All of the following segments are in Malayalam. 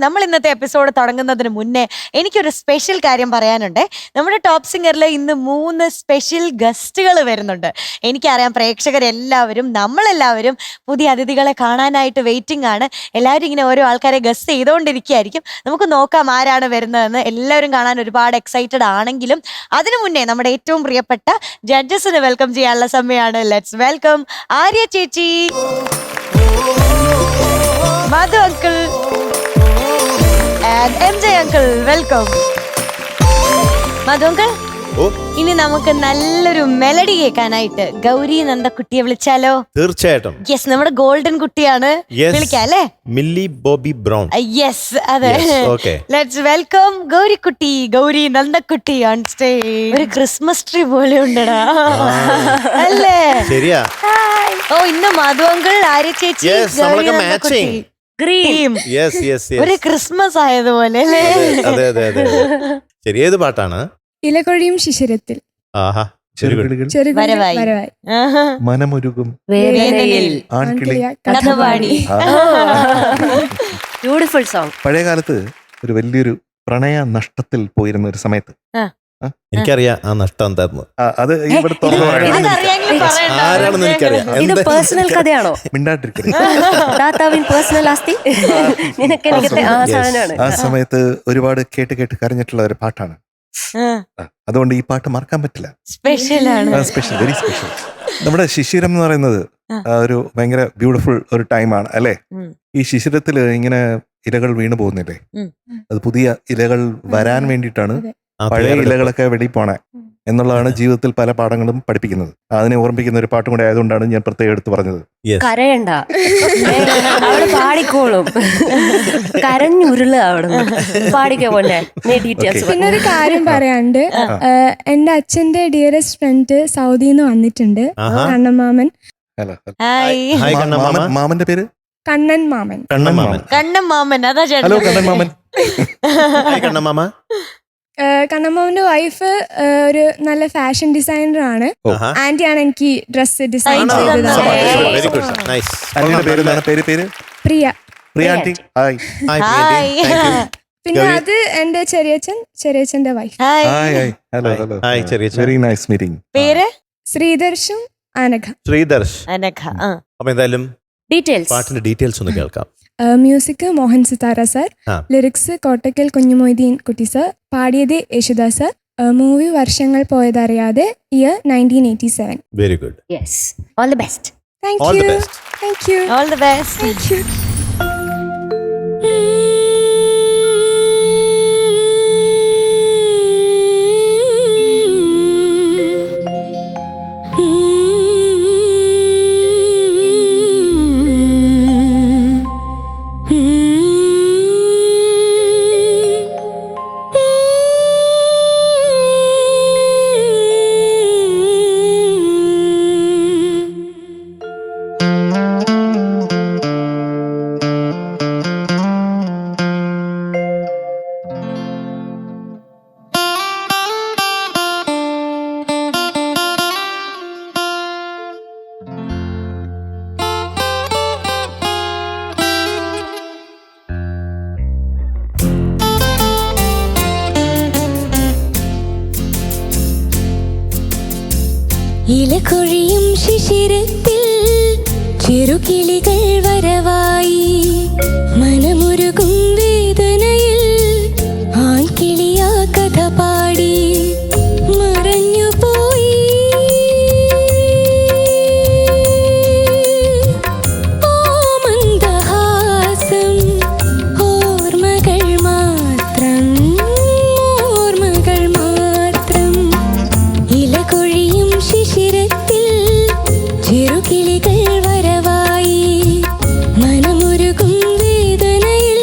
നമ്മൾ ഇന്നത്തെ എപ്പിസോഡ് തുടങ്ങുന്നതിന് മുന്നേ എനിക്കൊരു സ്പെഷ്യൽ കാര്യം പറയാനുണ്ട്. നമ്മുടെ ടോപ്പ് സിംഗറിൽ ഇന്ന് 3 സ്പെഷ്യൽ ഗസ്റ്റുകൾ വരുന്നുണ്ട്. എനിക്കറിയാം പ്രേക്ഷകരെല്ലാവരും നമ്മളെല്ലാവരും പുതിയ അതിഥികളെ കാണാനായിട്ട് വെയിറ്റിംഗ് ആണ്. എല്ലാവരും ഇങ്ങനെ ഓരോ ആൾക്കാരെ ഗസ്റ്റ് ചെയ്തുകൊണ്ടിരിക്കുകയായിരിക്കും. നമുക്ക് നോക്കാം ആരാണ് വരുന്നതെന്ന്. എല്ലാവരും കാണാൻ ഒരുപാട് എക്സൈറ്റഡ് ആണെങ്കിലും അതിനു മുന്നേ നമ്മുടെ ഏറ്റവും പ്രിയപ്പെട്ട ജഡ്ജസിനെ വെൽക്കം ചെയ്യാനുള്ള സമയമാണ്. ലെറ്റ്സ് വെൽക്കം ആര്യ ചേച്ചി, Madhu uncle and MJ uncle. Welcome. Madhu uncle, ഇനി നമുക്ക് നല്ലൊരു മെലഡി കേൾക്കാനായിട്ട് ഗൗരി നന്ദക്കുട്ടിയെ വിളിച്ചാലോ? തീർച്ചയായിട്ടും. യെസ്, നമ്മുടെ ഗോൾഡൻ കുട്ടിയാണ്. വിളിക്കാം അല്ലേ? Millie Bobby Brown. യെസ്, അതെ. ലെറ്റ്സ് വെൽക്കം ഗൗരിക്കുട്ടി, ഗൗരി നന്ദക്കുട്ടി ഓൺ സ്റ്റേജ്. ഒരു ക്രിസ്മസ് ട്രീ പോലെ ഉണ്ടടാ അല്ലേ? ശരിയാ. ഓ, ഇന്ന് മധു അങ്കിൾ, ആര്യ ചേച്ചി, ഗൗരി നന്ദക്കുട്ടി ഒരു ക്രിസ്മസ് ആയതുപോലെ. ശരി, ഏത് പാട്ടാണ്? ഇലകൊഴിയും ശിശിരത്തിൽ. മനമൊരുകും ബ്യൂട്ടിഫുൾ സോങ്. പഴയ കാലത്ത് ഒരു വലിയൊരു പ്രണയ നഷ്ടത്തിൽ പോയിരുന്ന ഒരു സമയത്ത് എനിക്കറിയാം ആ നഷ്ടം എന്തായിരുന്നു. അത് ഇവിടെ ആരാണെന്ന് എനിക്കറിയാം. ഇത് പേഴ്സണൽ കഥയാണോ? ആ സമയത്ത് ഒരുപാട് കേട്ട് കേട്ട് കരഞ്ഞിട്ടുള്ള ഒരു പാട്ടാണ്. അതുകൊണ്ട് ഈ പാട്ട് മറക്കാൻ പറ്റില്ല. Special, very special. നമ്മുടെ ശിശിരം എന്ന് പറയുന്നത് ഒരു ഭയങ്കര ബ്യൂട്ടിഫുൾ ഒരു ടൈമാണ് അല്ലെ? ഈ ശിശിരത്തിൽ ഇങ്ങനെ ഇലകൾ വീണു പോകുന്നില്ലേ? അത് പുതിയ ഇലകൾ വരാൻ വേണ്ടിയിട്ടാണ് പഴയ ഇലകളൊക്കെ വെടി പോണേ എന്നുള്ളതാണ് ജീവിതത്തിൽ പല പാഠങ്ങളും പഠിപ്പിക്കുന്നത്. അതിനെ ഓർമ്മിപ്പിക്കുന്ന ഒരു പാട്ടും കൂടെ ആയതുകൊണ്ടാണ് ഞാൻ പ്രത്യേകം എടുത്ത് പറഞ്ഞത്. കരയണ്ട, അവിടെ പാടിക്കോളും. കരഞ്ഞുരുള അവിടെ പാടിക്കോ പോലെ. പിന്നെ ഒരു കാര്യം പറയാണ്ട്, എന്റെ അച്ഛന്റെ ഡിയറസ്റ്റ് ഫ്രണ്ട് സൗദിന്ന് വന്നിട്ടുണ്ട്, കണ്ണമാമൻ. മാമന്റെ പേര് കണ്ണൻ മാമൻ. കണ്ണൻ മാമൻ. അതാ ചേട്ടാ. ഹലോ കണ്ണൻ മാമൻ. കണ്ണമാമ. കണ്ണമാമന്റെ വൈഫ് ഒരു നല്ല ഫാഷൻ ഡിസൈനർ ആണ്. ആന്റിയാണ് എനിക്ക് ഡ്രസ് ഡിസൈൻ ചെയ്തത്. പ്രിയ. പിന്നെ അത് എന്റെ ചെറിയച്ഛന്റെ വൈഫ്. Very nice meeting. പേര് ശ്രീദർശും അനഘ. അനഘ. അപ്പൊ എന്തായാലും പാട്ടിന്റെ ഡീറ്റെയിൽസ് ഒന്ന് കേൾക്കാം. Music Mohan Sithara sir, lyrics Kottakkal Kunjumoideen Kutty sir, പാടിയത് Yesudas sir. Movie Varshangal Poyathariyathe, year 1987. Very good. Yes, all the best. Thank you. Thank you. All the best. Thank you. ഇലകൊഴിയും ശിശിരത്തിൽ ചെറുകിളികൾ വരവായി, മനമുരുകും വേദനയിൽ ആൺകിളിയാ കഥ പാടി മറഞ്ഞുപോയി. ഓ മന്ദഹാസം, ഓർമ്മകൾ മാത്രം, ഓർമ്മകൾ മാത്രം. ഇലകൊഴിയും ശിശിരത്തിൽ ചെറുകിളികൾ വരവായി, മനമുരുകും വേദനയിൽ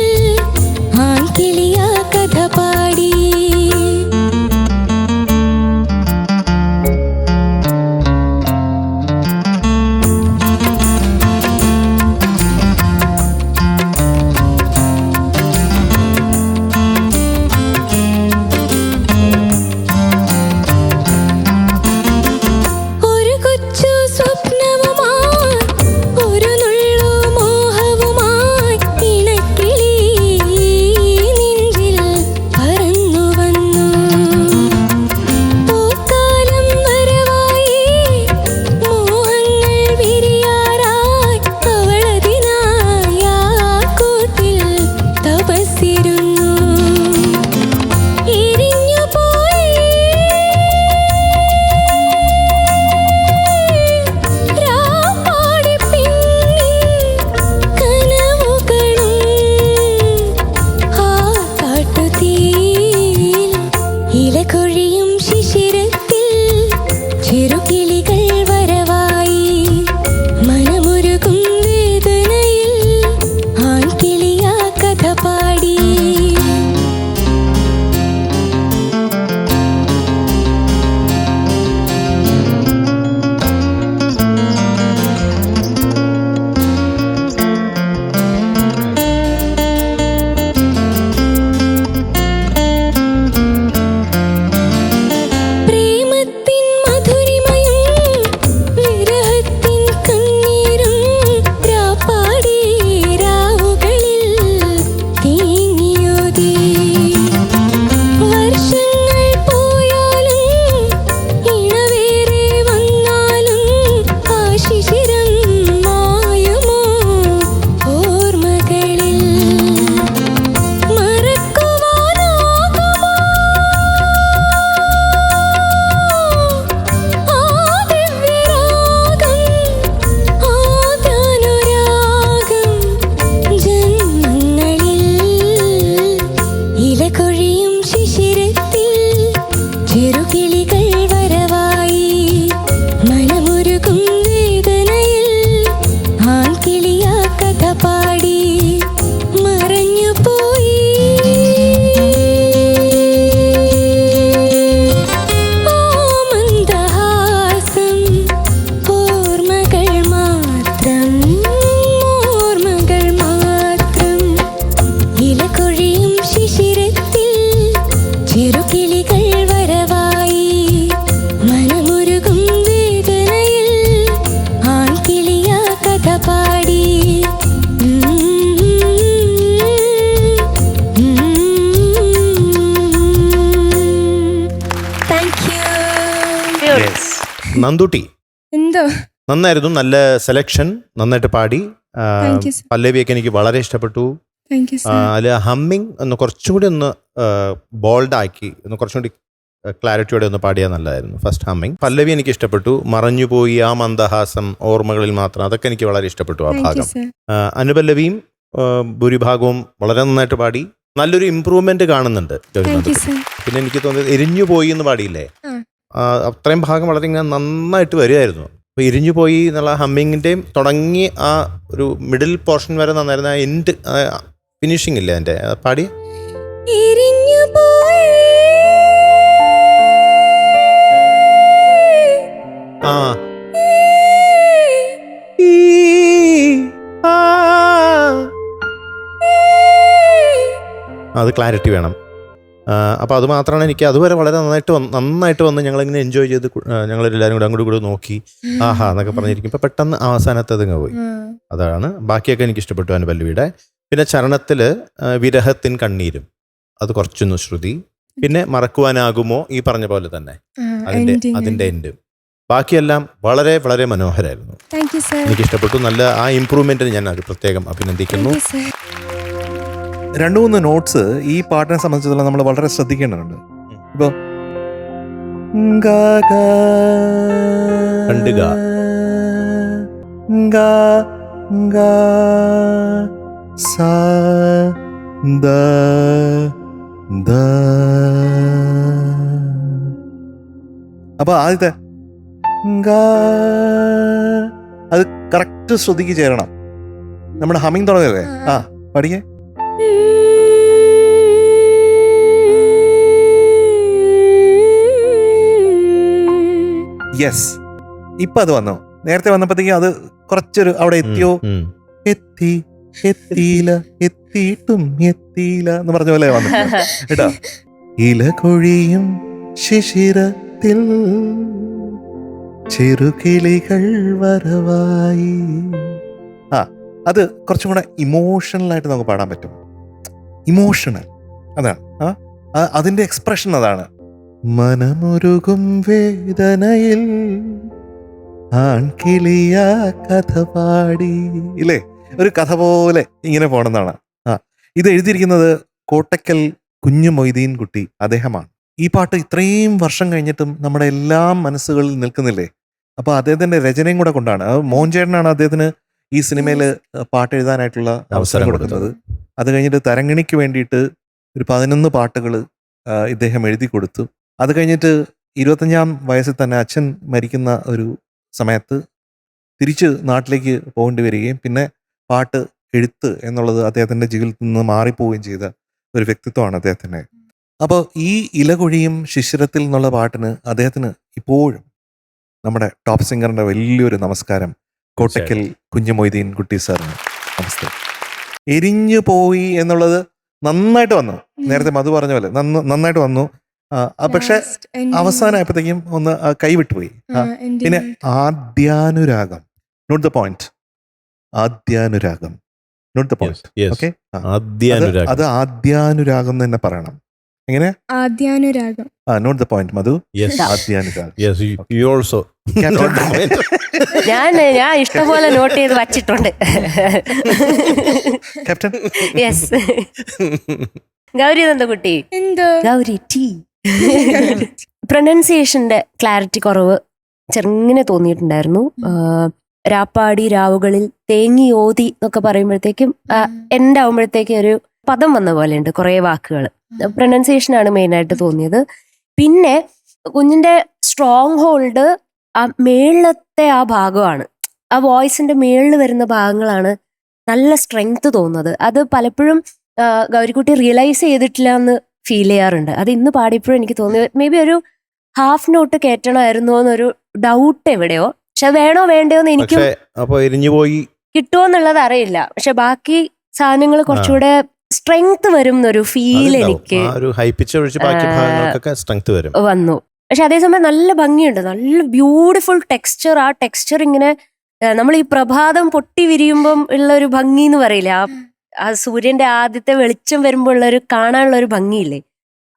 നന്ദുട്ടി എന്തോ നന്നായിരുന്നു, നല്ല സെലക്ഷൻ, നന്നായിട്ട് പാടി. Thank you sir. പല്ലവിയൊക്കെ എനിക്ക് വളരെ ഇഷ്ടപ്പെട്ടു. Thank you sir. അതിൽ ഹമ്മിങ് ഒന്ന് കുറച്ചും കൂടി ഒന്ന് ബോൾഡാക്കി, ഒന്ന് കുറച്ചും കൂടി ക്ലാരിറ്റിയോടെ ഒന്ന് പാടിയാൽ നല്ലതായിരുന്നു ഫസ്റ്റ് ഹമ്മിങ്. പല്ലവി എനിക്ക് ഇഷ്ടപ്പെട്ടു. മറഞ്ഞുപോയി ആ മന്ദഹാസം, ഓർമ്മകളിൽ മാത്രം, അതൊക്കെ എനിക്ക് വളരെ ഇഷ്ടപ്പെട്ടു ആ താങ്ക് യു ഭാഗം. സർ. അനുപല്ലവിയും ഭൂരിഭാഗവും വളരെ നന്നായിട്ട് പാടി. നല്ലൊരു ഇമ്പ്രൂവ്മെന്റ് കാണുന്നുണ്ട് താങ്ക് യു ഗൗരിനാഥ്. സർ. പിന്നെ എനിക്ക് തോന്നിയത് എരിഞ്ഞു പോയി എന്ന് പാടിയില്ലേ, അത്രയും ഭാഗം വളരെ ഇങ്ങനെ നന്നായിട്ട് വരികയായിരുന്നു. അപ്പോൾ എരിഞ്ഞു പോയി എന്നുള്ള ഹമ്മിങ്ങിൻ്റെയും തുടങ്ങി ആ ഒരു മിഡിൽ പോർഷൻ വരെ നന്നായിരുന്നു. ആ എൻഡ് ഫിനിഷിംഗ് ഇല്ലേ എൻ്റെ പാടി എരിഞ്ഞു പോയി ആ അത് ക്ലാരിറ്റി വേണം. അപ്പോൾ അത് മാത്രമാണ് എനിക്ക് അതുവരെ വളരെ നന്നായിട്ട് വന്ന് ഞങ്ങളിങ്ങനെ എൻജോയ് ചെയ്ത് ഞങ്ങളെല്ലാവരും കൂടെ അങ്ങോട്ട് കൂടെ നോക്കി ആഹാ എന്നൊക്കെ പറഞ്ഞിരിക്കും. ഇപ്പം പെട്ടെന്ന് അവസാനത്തെ അതിങ്ങ് പോയി. അതാണ്. ബാക്കിയൊക്കെ എനിക്ക് ഇഷ്ടപ്പെട്ടു അനുപല്ലവിയുടെ. പിന്നെ ചരണത്തിൽ വിരഹത്തിൻ കണ്ണീരും അത് കുറച്ചൊന്ന് ശ്രുതി. പിന്നെ മറക്കുവാനാകുമോ ഈ പറഞ്ഞ പോലെ തന്നെ അതിൻ്റെ എൻഡ്. ബാക്കിയെല്ലാം വളരെ വളരെ മനോഹരമായിരുന്നു. Thank you sir. എനിക്ക് ഇഷ്ടപ്പെട്ടു. നല്ല ആ ഇമ്പ്രൂവ്മെന്റിന് ഞാൻ അത് പ്രത്യേകം അഭിനന്ദിക്കുന്നു. Thank you sir. 2-3 നോട്ട്സ് ഈ പാട്ടിനെ സംബന്ധിച്ചിടത്തോളം നമ്മൾ വളരെ ശ്രദ്ധിക്കേണ്ടതുണ്ട്. ഇപ്പൊ രണ്ട് ഗ. അപ്പൊ ആദ്യത്തെ അത് കറക്റ്റ് ശ്രുതിക്ക് ചേരണം. നമ്മുടെ ഹമ്മിങ് തുടങ്ങല്ലേ? ആ പഠിക്കേ. യെസ്, ഇപ്പൊ അത് വന്നു. നേരത്തെ വന്നപ്പോഴത്തേക്കും അത് കുറച്ചൊരു അവിടെ എത്തിയോ, എത്തിയില്ല, എത്തിയിട്ടും എത്തിയില്ല എന്ന് പറഞ്ഞ പോലെ വന്നു കേട്ടോ. ഇല കൊഴിയും ശിശിരത്തിൽ ചെറുകിളികൾ വരവായി. അത് കുറച്ചും കൂടെ ഇമോഷണലായിട്ട് നമുക്ക് പാടാൻ പറ്റും. ഇമോഷണൽ അതാണ്. അതിന്റെ എക്സ്പ്രഷൻ അതാണ്. മനമൊരുകും വേദനയിൽ ആൺകിളിയാ കഥ പാടി ഇല്ലേ, ഒരു കഥ പോലെ ഇങ്ങനെ പോണെന്നാണ്. ഇത് എഴുതിയിരിക്കുന്നത് കോട്ടക്കൽ കുഞ്ഞു മൊയ്തീൻ കുട്ടി, അദ്ദേഹമാണ്. ഈ പാട്ട് ഇത്രയും വർഷം കഴിഞ്ഞിട്ടും നമ്മുടെ എല്ലാ മനസ്സുകളിൽ നിൽക്കുന്നില്ലേ. അപ്പൊ അദ്ദേഹത്തിന്റെ രചനയും കൂടെ കൊണ്ടാണ്. മോഹൻ ചേട്ടനാണ് അദ്ദേഹത്തിന് ഈ സിനിമയിൽ പാട്ട് എഴുതാനായിട്ടുള്ള അവസരം കൊടുക്കുന്നത്. അത് കഴിഞ്ഞിട്ട് തരങ്ങിണിക്ക് വേണ്ടിയിട്ട് ഒരു 11 പാട്ടുകൾ ഇദ്ദേഹം എഴുതി കൊടുത്തു. അത് കഴിഞ്ഞിട്ട് 25-ാം വയസ്സിൽ തന്നെ അച്ഛൻ മരിക്കുന്ന ഒരു സമയത്ത് തിരിച്ച് നാട്ടിലേക്ക് പോകേണ്ടി വരികയും പിന്നെ പാട്ട് എഴുത്ത് എന്നുള്ളത് അദ്ദേഹത്തിന്റെ ജീവിതത്തിൽ നിന്ന് മാറിപ്പോവുകയും ചെയ്ത ഒരു വ്യക്തിത്വമാണ് അദ്ദേഹത്തിന്. അപ്പോൾ ഈ ഇലകൊഴിയും ശിശിരത്തിൽ എന്നുള്ള പാട്ടിന് അദ്ദേഹത്തിന് ഇപ്പോഴും നമ്മുടെ ടോപ്പ് സിംഗറിന്റെ വലിയൊരു നമസ്കാരം കോട്ടക്കൽ കുഞ്ഞു മൊയ്തീൻ കുട്ടി സാറിന്. നമസ്തേ. എരിഞ്ഞു പോയി എന്നുള്ളത് നന്നായിട്ട് വന്നു. നേരത്തെ മധു പറഞ്ഞ പോലെ നന്നായിട്ട് വന്നു. പക്ഷെ അവസാനമായപ്പോഴത്തേക്കും ഒന്ന് കൈവിട്ടുപോയി. പിന്നെ ആദ്യാനുരാഗം, നോട്ട് ദ പോയിന്റ്. ആദ്യാനുരാഗം, നോട്ട് ദ പോയിന്റ്. ഓക്കെ, അത് ആദ്യാനുരാഗം തന്നെ പറയണം. എങ്ങനെ? ആദ്യാനുരാഗം. Note the point Madhu. ആദ്യാനുരാഗം. ഞാൻ ഇഷ്ടംപോലെ നോട്ട് ചെയ്ത് വച്ചിട്ടുണ്ട്. ക്യാപ്റ്റൻ. യെസ്. ഗൗരി നന്ദകുട്ടി. എന്തോ ഗൗരി ടി. പ്രൊനൗൺസിയേഷന്റെ ക്ലാരിറ്റി കുറവ് ചെറുങ്ങനെ തോന്നിയിട്ടുണ്ടായിരുന്നു. രാപ്പാടി രാവുകളിൽ തേങ്ങി ഓതി എന്നൊക്കെ പറയുമ്പോഴത്തേക്കും എൻ്റെ ആവുമ്പോഴത്തേക്കും ഒരു പദം വന്ന പോലെ ഉണ്ട് കുറേ വാക്കുകൾ. പ്രൊനൗൺസിയേഷനാണ് മെയിനായിട്ട് തോന്നിയത്. പിന്നെ കുഞ്ഞിന്റെ സ്ട്രോങ് ഹോൾഡ് ആ മേളത്തെ ആ ഭാഗമാണ്. ആ വോയിസിന്റെ മേളിൽ വരുന്ന ഭാഗങ്ങളാണ് നല്ല സ്ട്രെങ്ത് തോന്നുന്നത്. അത് പലപ്പോഴും ഗൗരിക്കുട്ടി റിയലൈസ് ചെയ്തിട്ടില്ല എന്ന് ഫീൽ ചെയ്യാറുണ്ട്. അത് ഇന്ന് പാടിയപ്പോഴും എനിക്ക് തോന്നി മേ ബി ഒരു ഹാഫ് നോട്ട് കയറ്റണമായിരുന്നോ എന്നൊരു ഡൗട്ട് എവിടെയോ. പക്ഷെ വേണോ വേണ്ടയോ എന്ന് എനിക്കും കിട്ടുമോ എന്നുള്ളത് അറിയില്ല. പക്ഷെ ബാക്കി സാധനങ്ങൾ കുറച്ചുകൂടെ സ്ട്രെങ്ത് വരും എന്നൊരു ഫീൽ എനിക്ക് വന്നു. പക്ഷെ അതേസമയം നല്ല ഭംഗിയുണ്ട്, നല്ല ബ്യൂട്ടിഫുൾ ടെക്സ്ചർ. ആ ടെക്സ്ചർ ഇങ്ങനെ നമ്മൾ ഈ പ്രഭാതം പൊട്ടി വിരിയുമ്പം ഉള്ള ഒരു ഭംഗി എന്ന് പറയില്ല, ആ സൂര്യന്റെ ആദ്യത്തെ വെളിച്ചം വരുമ്പോൾ ഉള്ള ഒരു കാണാനുള്ള ഒരു ഭംഗിയില്ലേ,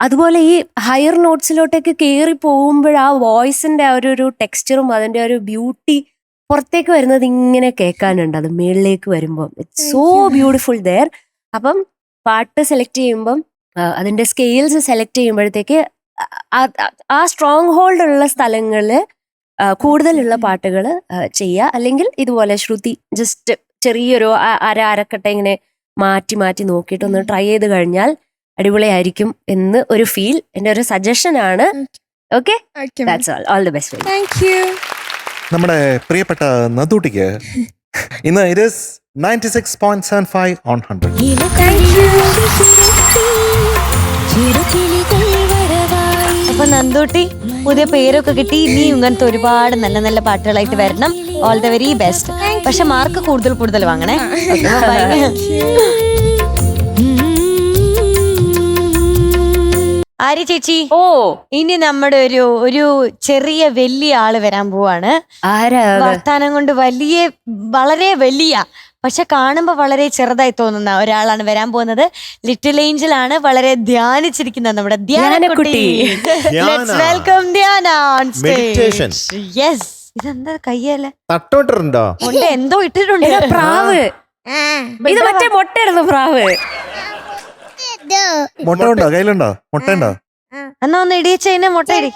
അതുപോലെ ഈ ഹയർ നോട്ട്സിലോട്ടേക്ക് കയറി പോകുമ്പോൾ ആ വോയിസിന്റെ ആ ഒരു ടെക്സ്ചറും അതിന്റെ ഒരു ബ്യൂട്ടി പുറത്തേക്ക് വരുന്നത് ഇങ്ങനെ കേൾക്കാനുണ്ട്. അത് മേളിലേക്ക് വരുമ്പോൾ ഇറ്റ്സ് സോ ബ്യൂട്ടിഫുൾ ദെയർ. അപ്പം പാട്ട് സെലക്ട് ചെയ്യുമ്പം അതിന്റെ സ്കെയിൽസ് സെലക്ട് ചെയ്യുമ്പോഴത്തേക്ക് ആ സ്ട്രോങ് ഹോൾഡ് ഉള്ള സ്ഥലങ്ങളിൽ കൂടുതലുള്ള പാട്ടുകൾ ചെയ്യുക. അല്ലെങ്കിൽ ഇതുപോലെ ശ്രുതി ജസ്റ്റ് ചെറിയൊരു അരക്കട്ട ഇങ്ങനെ മാറ്റി മാറ്റി നോക്കിയിട്ട് ഒന്ന് ട്രൈ ചെയ്ത് കഴിഞ്ഞാൽ അടിപൊളിയായിരിക്കും എന്ന് ഒരു ഫീൽ. എൻ്റെ ഒരു സജഷൻ ആണ്. Okay, that's all. All the best. Thank U. നമ്മുടെ പ്രിയപ്പെട്ട നദൂട്ടിക്ക് ഇന്ന് it is 96.75 on 100. അപ്പൊ നന്ദൂട്ടി പുതിയ പേരൊക്കെ കിട്ടി. ഇനിയും ഇങ്ങനത്തെ ഒരുപാട് നല്ല നല്ല പാട്ടുകളായിട്ട് വരണം. All the very best. പക്ഷെ മാർക്ക് കൂടുതൽ വാങ്ങണേ. ആര്യ ചേച്ചി, ഓ, ഇനി നമ്മുടെ ഒരു ചെറിയ വലിയ ആള് വരാൻ പോവാണ്. ആരാ? വർത്താനം കൊണ്ട് വളരെ വലിയ, പക്ഷെ കാണുമ്പോ വളരെ ചെറുതായി തോന്നുന്ന ഒരാളാണ് വരാൻ പോകുന്നത്. ലിറ്റിൽ ഏഞ്ചൽ ആണ്. വളരെ ധ്യാനിച്ചിരിക്കുന്ന നമ്മുടെ ധ്യാനക്കുട്ടി. ലെറ്റ്സ് വെൽക്കം ധ്യാന ഓൺ Meditation. സ്റ്റേജ്. യെസ്. ഇതെന്താ കയ്യല്ലേ? തട്ടോട്ടുണ്ടോ? ഉണ്ട്, എന്തോ ഇട്ടിട്ടുണ്ട്. എടാ, പ്രാവ്. ഇത് മറ്റേ മുട്ടയിടുന്നു പ്രാവ്. മുട്ട ഉണ്ടോ? കയ്യിലുണ്ടോ? മുട്ട ഉണ്ടോ? എന്നാ ഒന്ന് ഇടിയച്ചതിനെ മുട്ട ഇടി.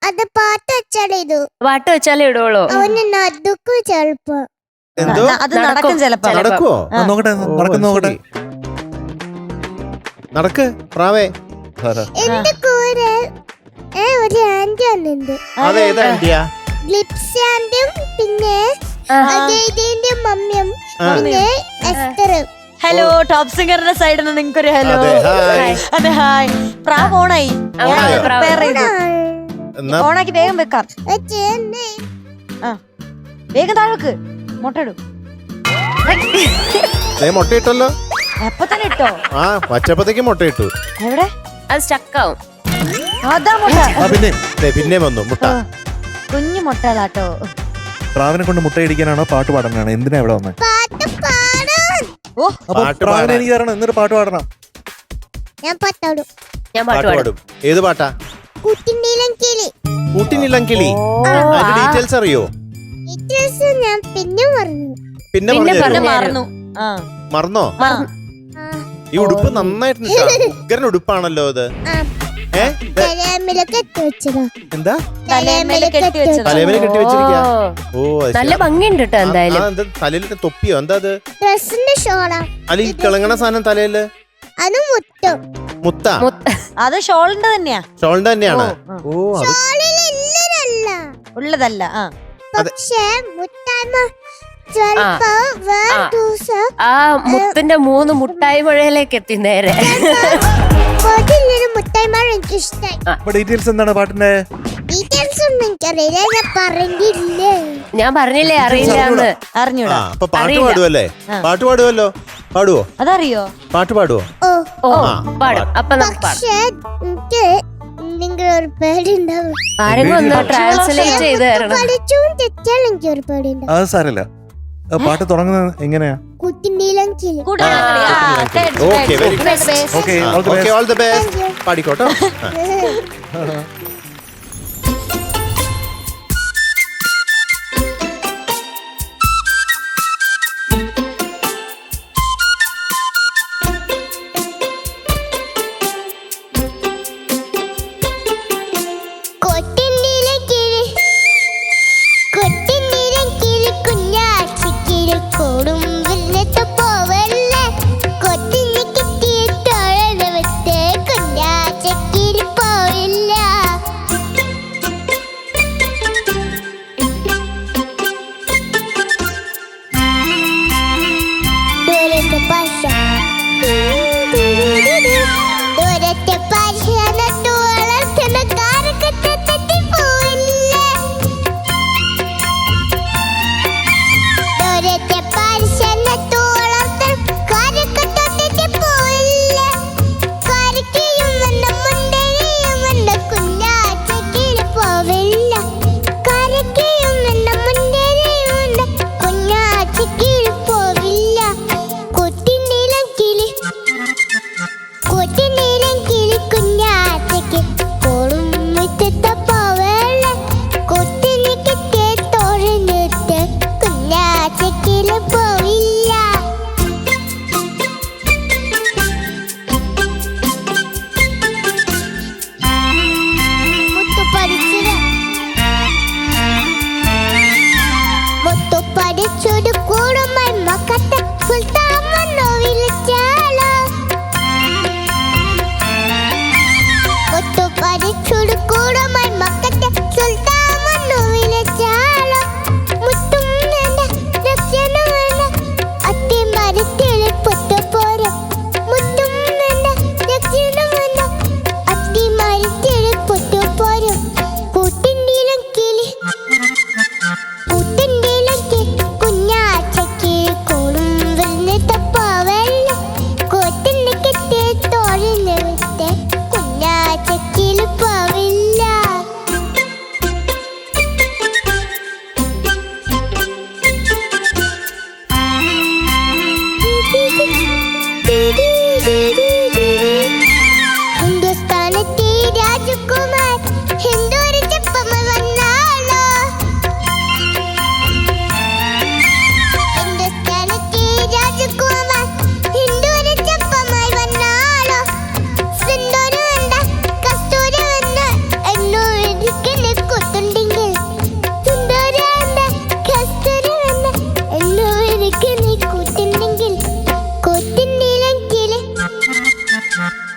അത് പാട്ട് വെച്ചാലിതു പാട്ട് വെച്ചാലേ ഇടുള്ളൂ. അവന് നടുക്കു ചെലപ്പോ. എന്തോ അത് നടക്കും ചിലപ്പോ. നടക്കുവോ? നോക്കട്ടെ, നടക്കുന്നു നോക്കട്ടെ. നടക്ക് പ്രാവേ. എന്റെ കൂടെ ഒരു ആന്റി വന്നിട്ടുണ്ട്. അതേതാ ആന്റിയാ? ലിപ്സ് ആന്റിയും പിന്നെ അജയ്ന്റെ മമ്മിയും പിന്നെ എസ്തറും. ഹലോ, ടോപ്പ് സിംഗറിന്റെ സൈഡിൽ നിന്ന് നിങ്ങൾക്കൊരു ഹലോ. അതെ, ഹായ്. അതെ, ഹായ്. പ്രാവ് ഓണായി. ഓണായോ? പ്രിപ്പയർ ചെയ്തു. എന്നാ ഓണാക്കി വേഗം വെക്കാം. ആ, വേഗം താഴേക്ക് മുട്ടയിടും. മുട്ടയിട്ടല്ലോ. എപ്പൊ തന്നെ ഇട്ടോ? ആ, പച്ചപ്പത്തേക്ക് മുട്ടയിട്ടു. എവിടെ? അത് സ്റ്റക്കാവും. അതാ മുട്ട. പിന്നെ വന്നു മുട്ട. കുഞ്ഞു മുട്ടകളാട്ടോ. പ്രാവിനെ കൊണ്ട് മുട്ട ഇടിക്കാനാണോ പാട്ട് പാടാനാണോ? എന്തിനാ ഇവിടെ വന്നത്? ഓ, അപ്പൊ പാട്ട് പ്രാവിനെ പാടാൻ. എനിക്ക് തരണം, എന്നിട്ട് പാട്ട് പാടണം. ഞാൻ പാട്ടാടും. ഞാൻ പാട്ട് പാട്ട് പാടും. പാടും. ഏത് പാട്ടാ? കുട്ടിനീലം കിളി. കൂട്ടിനില്ലം കിളി. അതിന്റെ ഡീറ്റെയിൽസ് അറിയോ? ഡീറ്റെയിൽസ് ഞാൻ പിന്നെ പറഞ്ഞു. പിന്നെ പിന്നെ പറഞ്ഞു മറന്നു. ആ, മറന്നോ? ഈ ഉടുപ്പ് നന്നായിട്ടുണ്ട്. ഉഗ്രൻ ഉടുപ്പാണല്ലോ അത്. തലയമ്മലൊക്കെ ഇട്ട് വെച്ചതാ. എന്താ? തലേമേല് കെട്ടി വെച്ചതാ. തലേമേല് കെട്ടി വെച്ചിരിക്കാ. ഓ, അത് നല്ല ശരി. ഭംഗിയുണ്ട് കേട്ടോ. എന്തായാലും എന്താ തലയിലിട്ട് തൊപ്പിയോ? എന്താ അത്? ഡ്രസ്സിന്റെ ഷോളാ. അല്ല, ഈ തിളങ്ങണ സാധനം തലയില് അത് മുട്ടും. മുത്താ? അത് ഷോളിന്റെ തന്നെയാ. ഷോളിന്റെ തന്നെയാണ്. ഓ, അത് ഷോളിലല്ല ഉള്ളതല്ല. ആ, പക്ഷേ മുട്ടായ്മ ചിലപ്പോ വേറെ ദിവസം ആ മുത്തിന്റെ 3 മുട്ടായി മഴയിലേക്ക് എത്തി നേരെ. മുട്ടായ്മ എനിക്ക് ഇഷ്ടായി. അപ്പൊ ഡീറ്റെയിൽസ് എന്താണ് പാട്ടിന്റെ? ഡീറ്റെയിൽസ് ഒന്നും എനിക്കറിയില്ല. ഞാൻ പറഞ്ഞില്ലേ. ഞാൻ പറഞ്ഞില്ലേ അറിയില്ലാന്ന്. അറിഞ്ഞൂടാ. അപ്പൊ പാട്ട് അറിയില്ല. പാടുവല്ലേ? പാട്ട് പാടുവല്ലോ. പാടുവോ? അതറിയോ? പാട്ട് പാടുവോ? ഓ ഓ, ആ, പാടും. അപ്പൊ നമുക്ക് പാടാം. പക്ഷേ എനിക്ക് എന്തെങ്കിലും ഒരു പേടി ഉണ്ടാവും. ആരെങ്കിലും ഒന്ന് ട്രാൻസ്ലേറ്റ് ചെയ്ത് തരണം. പഠിച്ചും തെറ്റാൽ എനിക്ക് ഒരു പേടി ഉണ്ടാവും. അത് സാരമില്ല. പാട്ട് തുടങ്ങുന്നത് എങ്ങനെയാ? കുട്ടിനീലം കിളി. കൂട്ടുകാരി. ആ, that's Okay, right. very good. That's best. Okay, okay, all the best. പാടിക്കോട്ടോ. കൊട്ടിനീലം കിളി കൊട്ടിനീലം കിളി കുഞ്ഞാച്ചിക്കിളി കൊടുമ്പില്ലത്ത് പോവല്ലേ. കൊട്ടിന് കിട്ടിയ തോഴ വിട്ട് കുഞ്ഞാച്ചക്കിളി പോയില്ല.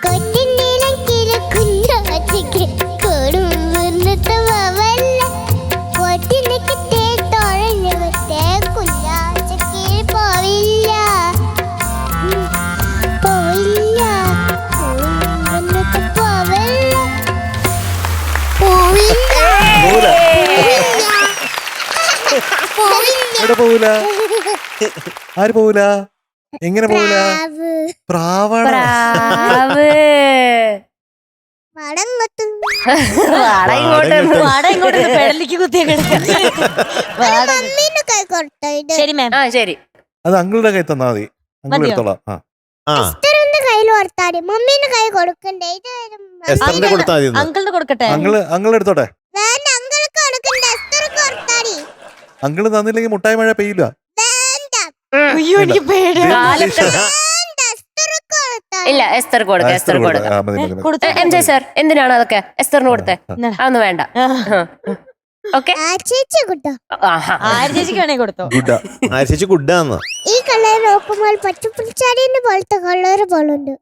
കൊച്ചിനീളം കിഴക്കുഞ്ഞാച്ചിക്ക് കൊടും വന്നിട്ട് വവല്ല കൊച്ചിനൊക്കെ തുഴഞ്ഞവത്തെ കുഞ്ഞാച്ചക്ക് പോവില്ല പോവില്ല വന്നിട്ട് പോവില്ല പോവില്ല എവിടെ പോവൂല? ആര് പോവൂല? എങ്ങനെ പോവൂല? പ്രാവാണ്. പ്രാവ്. മടങ്ങത്തും വാട ഇങ്ങോട്ട്. വാട ഇങ്ങോട്ട് പെടലിക്ക് കുത്തിയ കിടക്കാം. മമ്മീന്റെ കൈ കൊടുത്തത് ശരി മാം. ആ ശരി. അത് അങ്കിളുടെ കൈ തന്നാ മതി. അങ്കിൾ മതിയോ? എടുത്തോളാം. ആ ആ എസ്തറിന്റെ കയ്യിൽ കൊടുത്താടി മമ്മീന്റെ കൈ കൊടുക്കണ്ടേ ഇത് എസ്തറിന്റെ കൊടുത്താൽ മതി ഇന്ന്. അങ്കിളിന് കൊടുക്കട്ടെ. അങ്കിൾ എടുത്തോട്ടെ. വേണ്ട അങ്കിൾക്ക് കൊടുക്കണ്ട എസ്തർക്ക് കൊടുത്താടി അങ്കിള് തന്നില്ലെങ്കിൽ മുട്ടായി മഴ പെയ്യില്ല. വേണ്ട അയ്യോ എനിക്ക് പേടിയാ. കാലത്ത് വേണ്ട എസ്തർക്ക് കൊടുത്താടി ഇല്ല എസ്തർ കൊടുക്ക. എസ്തർ കൊടുക്ക. ആ, മതി, മതി, മതി. കൊടുത്തു. എം ജെ സർ എന്തിനാണ് അതൊക്കെ എസ്തറിന് കൊടുത്തേ? അതൊന്നും വേണ്ട. ഓക്കെ. ആ ചേച്ചി കുട്ടോ ആര് ചേച്ചിക്ക് വേണേ കൊടുത്തോ. ഗുഡാ. ആര് ചേച്ചി ഗുഡാന്ന് ഈ കളർ നോക്കുമ്പോൾ പച്ചപ്പുൽച്ചാടിന്റെ പോലത്തെ കളർ പോലുണ്ട്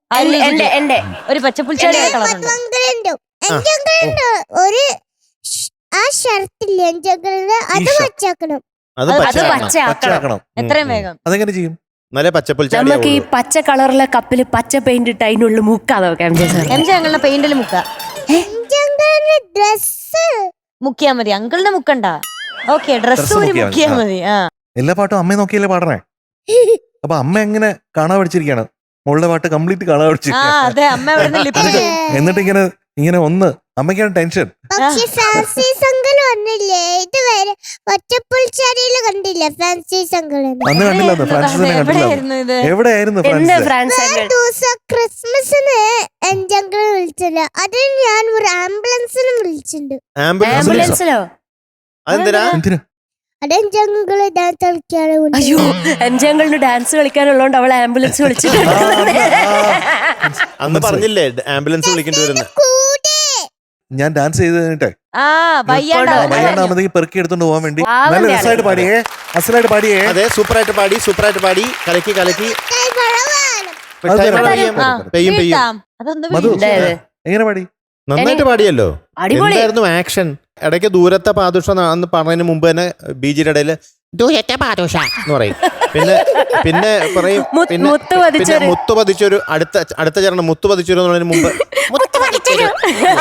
എന്റെ ഒരു പച്ചപ്പുൽച്ചാടി കളറുണ്ട്. അങ്കിളുണ്ട് എന്റെ അങ്കിളുണ്ട് ഒരു ആ ഷർട്ടില്ലേ എന്റെ അങ്കിളിന് അത് ഈ ഷർട്ട്. വച്ചാക്കണം അത് അത് പച്ചയാക്കണം. പച്ച ആക്കണം. പച്ചയാക്കണം. എത്രയും വേഗം. അതെങ്ങനെ ചെയ്യും? നല്ല പച്ചപ്പുൽച്ചാടി നമുക്ക് ഈ പച്ച കളറിലെ കപ്പില് പച്ച പെയിന്റ് ഇട്ട് അതിനുള്ളിൽ മുക്കാതെ വെക്കാം M J sir. M J അങ്കിളിന്റെ പെയിന്റിൽ മുക്ക. എന്റെ അങ്കിളിന് ഡ്രസ് മുക്കിയാ മതി. അങ്കിളിനെ മുക്കണ്ട. ഓക്കെ ഡ്രസ് Dress ഊരി മുക്കിയാ മുക്കിയാ മതി. മതി. ആ എല്ലാ പാട്ടും അമ്മയെ നോക്കിയല്ലേ പാടണേ. അപ്പൊ അമ്മ എങ്ങനെ കാണാൻ പഠിച്ചിരിക്കാണ്. മോളുടെ പാട്ട് കംപ്ലീറ്റ് കാണാൻ ആ പഠിച്ചിരിക്കുകയാണ്. അതെ അമ്മ ഇവിടുന്ന് ലിപ്പ് എന്നിട്ട് ഇങ്ങനെ ഒന്ന് അമ്മയ്ക്കാണ് ടെൻഷൻ. പക്ഷെ ഫാൻസീസ് അങ്കിൾ വന്നില്ലേ ഇതുവരെ പച്ചപ്പുൽച്ചാടിയില് കണ്ടില്ല ഫാൻസീസ് അങ്കിളിനെ അന്ന് കണ്ടില്ലെന്ന് ഫ്രാൻസിസിനെ കണ്ടില്ല. എവിടെയായിരുന്നു ഇത്? എവിടെയായിരുന്നു എന്റെ ഫ്രാൻസിസ്? ഫ്രാൻസ് ഒരു ദിവസം ക്രിസ്മസിന് എന്റെ അങ്കിള് വിളിച്ചില്ല അതിന് ഞാൻ ഒരു ആംബുലൻസിനും വിളിച്ചിട്ടുണ്ട് ആംബുലൻസിലോ? അതെന്തിനാ? എന്തിനാ? അതെന്റെ അങ്കിള് ഡാൻസ് കളിക്കാണ് അയ്യോ എം ജെ അങ്കിളിന് ഡാൻസ് കളിക്കാനുള്ളതുകൊണ്ട് അവളെ ആംബുലൻസ് വിളിച്ചിട്ടുണ്ട്. അന്ന് പറഞ്ഞില്ലേ ആംബുലൻസ് വിളിക്കേണ്ടി വരുന്ന. കൂടെ ഞാൻ ഡാൻസ് ചെയ്ത് കഴിഞ്ഞിട്ടെ ആ വയ്യാണ്ടാവും. വയ്യാണ്ടാകുമ്പോഴത്തേക്ക് പെറുക്കി എടുത്തോണ്ട് പോകാൻ വേണ്ടി പാവം നല്ല ഞാന്. രസമായിട്ട് പാടിയേ. അസലായിട്ട് പാടിയേ. അതെ സൂപ്പറായിട്ട് പാടി കലക്കി മഴവാണ് മിഠായി മഴ തരും. പെയ്യും. ആ, പെയ്യും വീഴ്ത്താം. അതൊന്ന് മധു വീഴ്ത്താം. അതെ. എങ്ങനെ പാടി? നന്നായിട്ട് പാടിയല്ലോ. അടിപൊളി. എന്തായിരുന്നു ആക്ഷൻ? ഇടയ്ക്ക് ദൂരത്തെ പാദുഷ എന്ന് പറഞ്ഞതിന് മുമ്പ് തന്നെ ബീജിയുടെ ഇടയില് ദൂരത്തെ പാദുഷ എന്ന് പറയും. പിന്നെ പറയും മുത്ത് പതിച്ചൊരു- മുത്തു പതിച്ചൊരു അടുത്ത ചരണം മുത്തു പതിച്ചൊരു എന്നുള്ളതിന് മുമ്പ്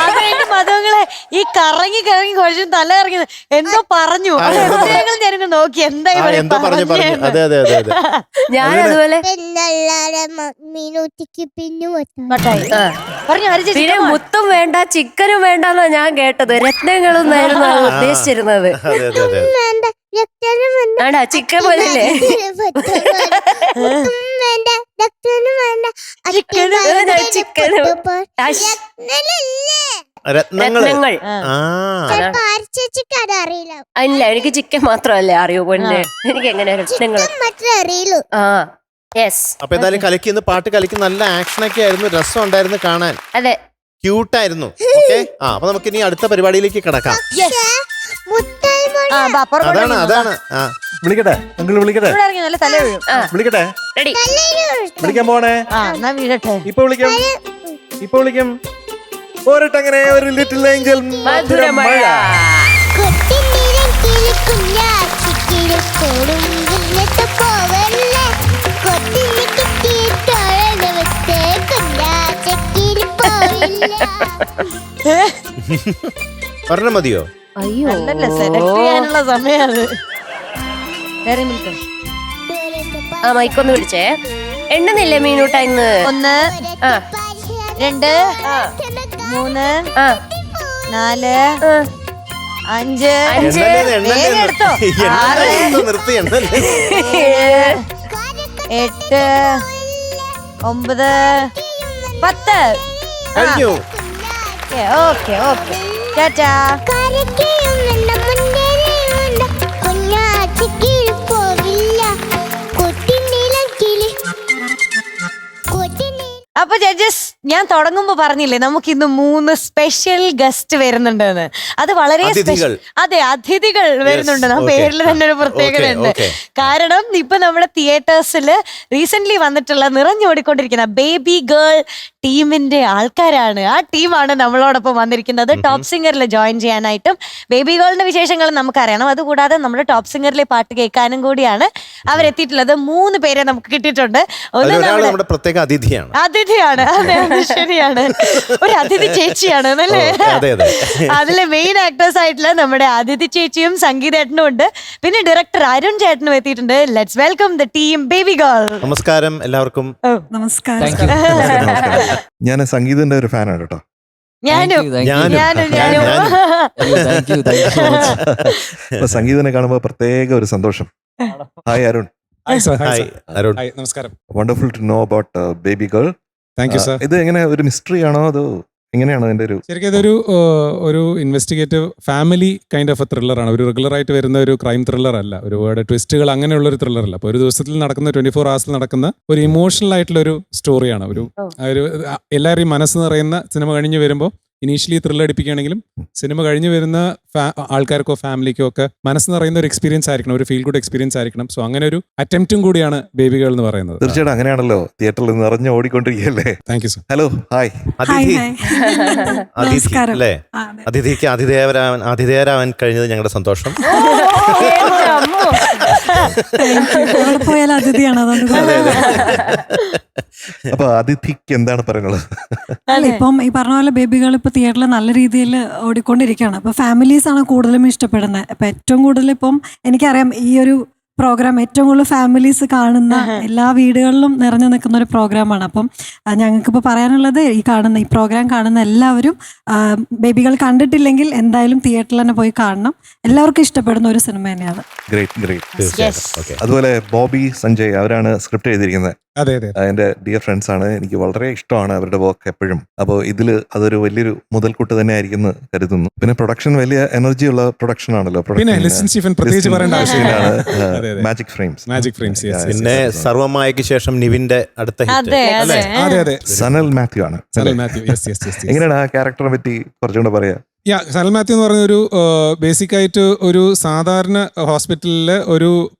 അത് കഴിഞ്ഞ് മധുങ്ങളെ ഈ കറങ്ങി കുഴച്ചും തല ഇറങ്ങി എന്തോ പറഞ്ഞു. ആ, എന്തോ പറഞ്ഞു. ഞാനിങ്ങ് നോക്കി എന്താ ആ, എന്തോ പറഞ്ഞു അതെ അതെ അതെ അതെ. ഞാൻ അതുപോലെ പിന്നല്ലാതെ മീനൂറ്റിക്ക് പിന്നു മട്ടായി. ആ. പറഞ്ഞു ഹരി ചേച്ചി പിന്നെ മുത്തും വേണ്ട ചിക്കനും വേണ്ടെന്നാ ഞാൻ കേട്ടത്. രത്നങ്ങളൊന്നായിരുന്നു അത് ഉദ്ദേശിച്ചിരുന്നത്. അതെ അതെ അതെ. വേണ്ട രക്തനും വേണ്ട ആടാ ചിക്കൻ പോലല്ലേ? മുത്തും വേണ്ട രക്തനും വേണ്ട ചിക്കനും വേണ്ട, ചിക്കനും. ആശ്. രത്നങ്ങള്. രത്നങ്ങൾ. ആ ചിലപ്പോ ആർച്ചേച്ചിക്ക് അത് അറിയില്ല ഇല്ല എനിക്ക് ചിക്കൻ മാത്രമല്ലേ അറിയൂ പൊന്നെ. എനിക്ക് എങ്ങനെ രത്നങ്ങൾ. ചിക്കൻ മാത്രമേ അറിയുള്ളൂ ആ യെസ് അപ്പൊ എന്തായാലും കലക്കി ഇന്ന് പാട്ട് കലക്കി നല്ല ആക്ഷൻ ഒക്കെ ആയിരുന്നു. രസം ഉണ്ടായിരുന്നു കാണാൻ. അതെ. ക്യൂട്ടായിരുന്നു. ഓക്കെ ആ അപ്പൊ നമുക്ക് ഇനി അടുത്ത പരിപാടിയിലേക്ക് കിടക്കാം. മുട്ടായി ആ ബാ പുറകോട്ട് അതാണ് ആ വിളിക്കട്ടെ അങ്കിൾ വിളിക്കട്ടെ. ഇവിടെ ഇറങ്ങി നല്ല തല വീഴും. വിളിക്കട്ടെ. റെഡി. വിളിക്കാൻ പോണേ. ആ എന്നാ വീഴട്ടെ. ഇപ്പൊ വിളിക്കും. പോരട്ടങ്ങനെ ഒരു ലിറ്റിൽ ഏഞ്ചൽ മധുരമഴ. കൊട്ടിനിരം കിളിക്കുഞ്ഞാച്ചിക്കിളി കൊടും വില്ലത്ത് പോവല്ലേ കൊട്ടിന് കിട്ടിയിട്ടൊഴക വെച്ച് കുഞ്ഞാച്ചക്കിളി പോവില്ല പറഞ്ഞ മതിയോ? അയ്യോ അല്ലല്ല സെലക്ട് ചെയ്യാനുള്ള സമയം അത്. Dairy Milk. ആ മൈക്കൊന്ന് വിളിച്ചേ. എണ്ണുന്നില്ലേ മീനൂട്ട ഇന്ന്? 1 ആ 2 ആ 3 ആ 4 ആ. 5 അഞ്ച്. വേഗം എടുത്തോ. 6 നിർത്തി എണ്ണല്ലേ. 8 9 10 കഴിഞ്ഞു. ഓക്കെ ടാറ്റാ. കരയ്ക്കയും വേണ്ട മുണ്ടേരിയും വേണ്ട കുഞ്ഞാച്ചക്കിളി പോവില്ല കൊട്ടിനിരം കിളി അപ്പൊ ജഡ്ജസ് ഞാൻ തുടങ്ങുമ്പോ പറഞ്ഞില്ലേ നമുക്ക് ഇന്ന് 3 സ്പെഷ്യൽ ഗസ്റ്റ് വരുന്നുണ്ടെന്ന്. അത് വളരെ അതിഥികൾ. അതെ, അതിഥികൾ വരുന്നുണ്ട്. ആ okay. പേരിൽ തന്നെ ഒരു പ്രത്യേകത ഉണ്ട്. Okay. കാരണം ഇപ്പൊ നമ്മുടെ തിയേറ്റേഴ്സിൽ റീസെന്റ് വന്നിട്ടുള്ള നിറഞ്ഞോടിക്കൊണ്ടിരിക്കുന്ന ബേബി ഗേൾ ടീമിന്റെ ആൾക്കാരാണ്. ആ ടീമാണ് നമ്മളോടൊപ്പം വന്നിരിക്കുന്നത് ടോപ്പ് സിംഗറിൽ ജോയിൻ ചെയ്യാനായിട്ടും. ബേബി ഗേളിന്റെ വിശേഷങ്ങൾ നമുക്കറിയണം. അതുകൂടാതെ നമ്മുടെ ടോപ്പ് സിംഗറിലെ പാട്ട് കേൾക്കാനും കൂടിയാണ് അവരെത്തിയിട്ടുള്ളത്. 3 പേരെ നമുക്ക് കിട്ടിയിട്ടുണ്ട്. ഒന്ന് അതിലൊരാൾ നമ്മുടെ പ്രത്യേക അതിഥിയാണ്. അതിഥിയാണ്. അതെ, അത് ശരിയാണ്. ഒരു അതിഥി ചേച്ചിയാണ് അല്ലേ? അതെ അതെ. അതിലെ മെയിൻ ആക്ടേഴ്സ് ആയിട്ടുള്ള നമ്മുടെ അതിഥി ചേച്ചിയും സംഗീതേട്ടനും ഉണ്ട്. പിന്നെ ഡയറക്ടർ അരുൺ ചേട്ടനും എത്തിയിട്ടുണ്ട്. Let's welcome the team baby girl. നമസ്കാരം എല്ലാവർക്കും. നമസ്കാരം. ഞാൻ സംഗീതത്തിന്റെ ഒരു ഫാനാണ് കേട്ടോ. ഞാനും അപ്പൊ സംഗീതനെ കാണുമ്പോൾ പ്രത്യേക ഒരു സന്തോഷം. ഹായ് അരുൺ. ഹായ് അരുൺ. നമസ്കാരം. Wonderful to know about baby girl. Thank you sir. ഇത് എങ്ങനെ ഒരു മിസ്റ്ററി ആണോ അതോ എങ്ങനെയാണ് അതിന്റെ ഒരു? ശരിക്കും ഇതൊരു ഒരു investigative family kind of a ത്രില്ലറാണ്. ഒരു റെഗുലർ ആയിട്ട് വരുന്ന ഒരു ക്രൈം ത്രില്ലർ അല്ല, ഒരുപാട് ട്വിസ്റ്റുകൾ അങ്ങനെയുള്ള ഒരു ത്രില്ലർ അല്ല. അപ്പോൾ ഒരു ദിവസത്തിൽ നടക്കുന്ന 24 hours നടക്കുന്ന ഒരു ഇമോഷണൽ ആയിട്ടുള്ള ഒരു സ്റ്റോറിയാണ്. ഒരു എല്ലാവരെയും മനസ്സ് നിറയുന്ന സിനിമ കഴിഞ്ഞ് വരുമ്പോൾ ഇനീഷ്യലി ത്രില്ലർ അടിപ്പിക്കുകയാണെങ്കിലും സിനിമ കഴിഞ്ഞ് വരുന്ന ആൾക്കാർക്കോ ഫാമിലിക്കോ ഒക്കെ മനസ്സ് നിറയുന്ന ഒരു എക്സ്പീരിയൻസ് ആയിരിക്കണം, ഒരു ഫീൽ ഗുഡ് എക്സ്പീരിയൻസ് ആയിരിക്കണം. സോ അങ്ങനെ ഒരു അറ്റംപ്റ്റും കൂടിയാണ് ബേബി ഗേൾ എന്ന് പറയുന്നത്. തീർച്ചയായിട്ടും അങ്ങനെയാണല്ലോ, തിയേറ്ററിൽ നിറഞ്ഞു ഓടിക്കൊണ്ടിരിക്കുകയല്ലേ. Thank you sir. Hello, hi. Athidhi Athidhi നമസ്കാരം. അല്ലേ? അതിഥിക്ക് ആതിഥേയരാവാൻ കഴിഞ്ഞത് ഞങ്ങളുടെ സന്തോഷം. എവിടെ പോയാലും അതിഥിയാണ്, അതുകൊണ്ട് അപ്പൊ അതിഥിക്ക് എന്താണ് പറയുന്നത്? അല്ല, ഇപ്പം ഈ പറഞ്ഞ പോലെ ബേബികൾ ഇപ്പൊ തിയേറ്ററിൽ നല്ല രീതിയിൽ ഓടിക്കൊണ്ടിരിക്കുകയാണ്. അപ്പൊ ഫാമിലീസ് ആണ് കൂടുതലും ഇഷ്ടപ്പെടുന്നത്. അപ്പൊ ഏറ്റവും കൂടുതൽ ഇപ്പം എനിക്കറിയാം ഈ ഒരു പ്രോഗ്രാം ഏറ്റവും കൂടുതൽ ഫാമിലീസ് കാണുന്ന, എല്ലാ വീടുകളിലും നിറഞ്ഞു നിൽക്കുന്ന ഒരു പ്രോഗ്രാമാണ്. അപ്പം ഞങ്ങൾക്കിപ്പോൾ പറയാനുള്ളത് ഈ പ്രോഗ്രാം കാണുന്ന എല്ലാവരും ബേബികൾ കണ്ടിട്ടില്ലെങ്കിൽ എന്തായാലും തിയേറ്ററിൽ തന്നെ പോയി കാണണം. എല്ലാവർക്കും ഇഷ്ടപ്പെടുന്ന ഒരു സിനിമ തന്നെയാണ്. ഗ്രേറ്റ്. അതുപോലെ ബോബി സഞ്ജയ് അവരാണ് സ്ക്രിപ്റ്റ് എഴുതിയിരിക്കുന്നത്. അതെ അതെ. എന്റെ ഡിയർ ഫ്രണ്ട്സ് ആണ്, എനിക്ക് വളരെ ഇഷ്ടമാണ് അവരുടെ വർക്ക് എപ്പോഴും. അപ്പോൾ ഇതില് അതൊരു വലിയൊരു മുതൽക്കൂട്ട് തന്നെ ആയിരിക്കും എന്ന് കരുതുന്നു. പിന്നെ പ്രൊഡക്ഷൻ വലിയ എനർജി ഉള്ള പ്രൊഡക്ഷൻ ആണല്ലോ. പിന്നെ ലിസൺ സ്റ്റീഫൻ പ്രത്യേകിച്ച് പറയേണ്ട ആവശ്യമില്ല. Magic frames. പിന്നെ സർവമായക്ക് ശേഷം നിവിന്റെ അടുത്ത ഹിറ്റ് അതെ. അതെ അതെ. സനൽ മാത്യു ആണ്. Sanal Mathew. Yes yes yes. എങ്ങനെയാണ് ആ ക്യാരക്ടറിനെ പറ്റി കുറച്ചുകൂടെ പറയാ? സനൽ മാത്യു എന്ന് പറഞ്ഞ ഒരു ബേസിക് ആയിട്ട് ഒരു സാധാരണ ഹോസ്പിറ്റലിലെ ഒരു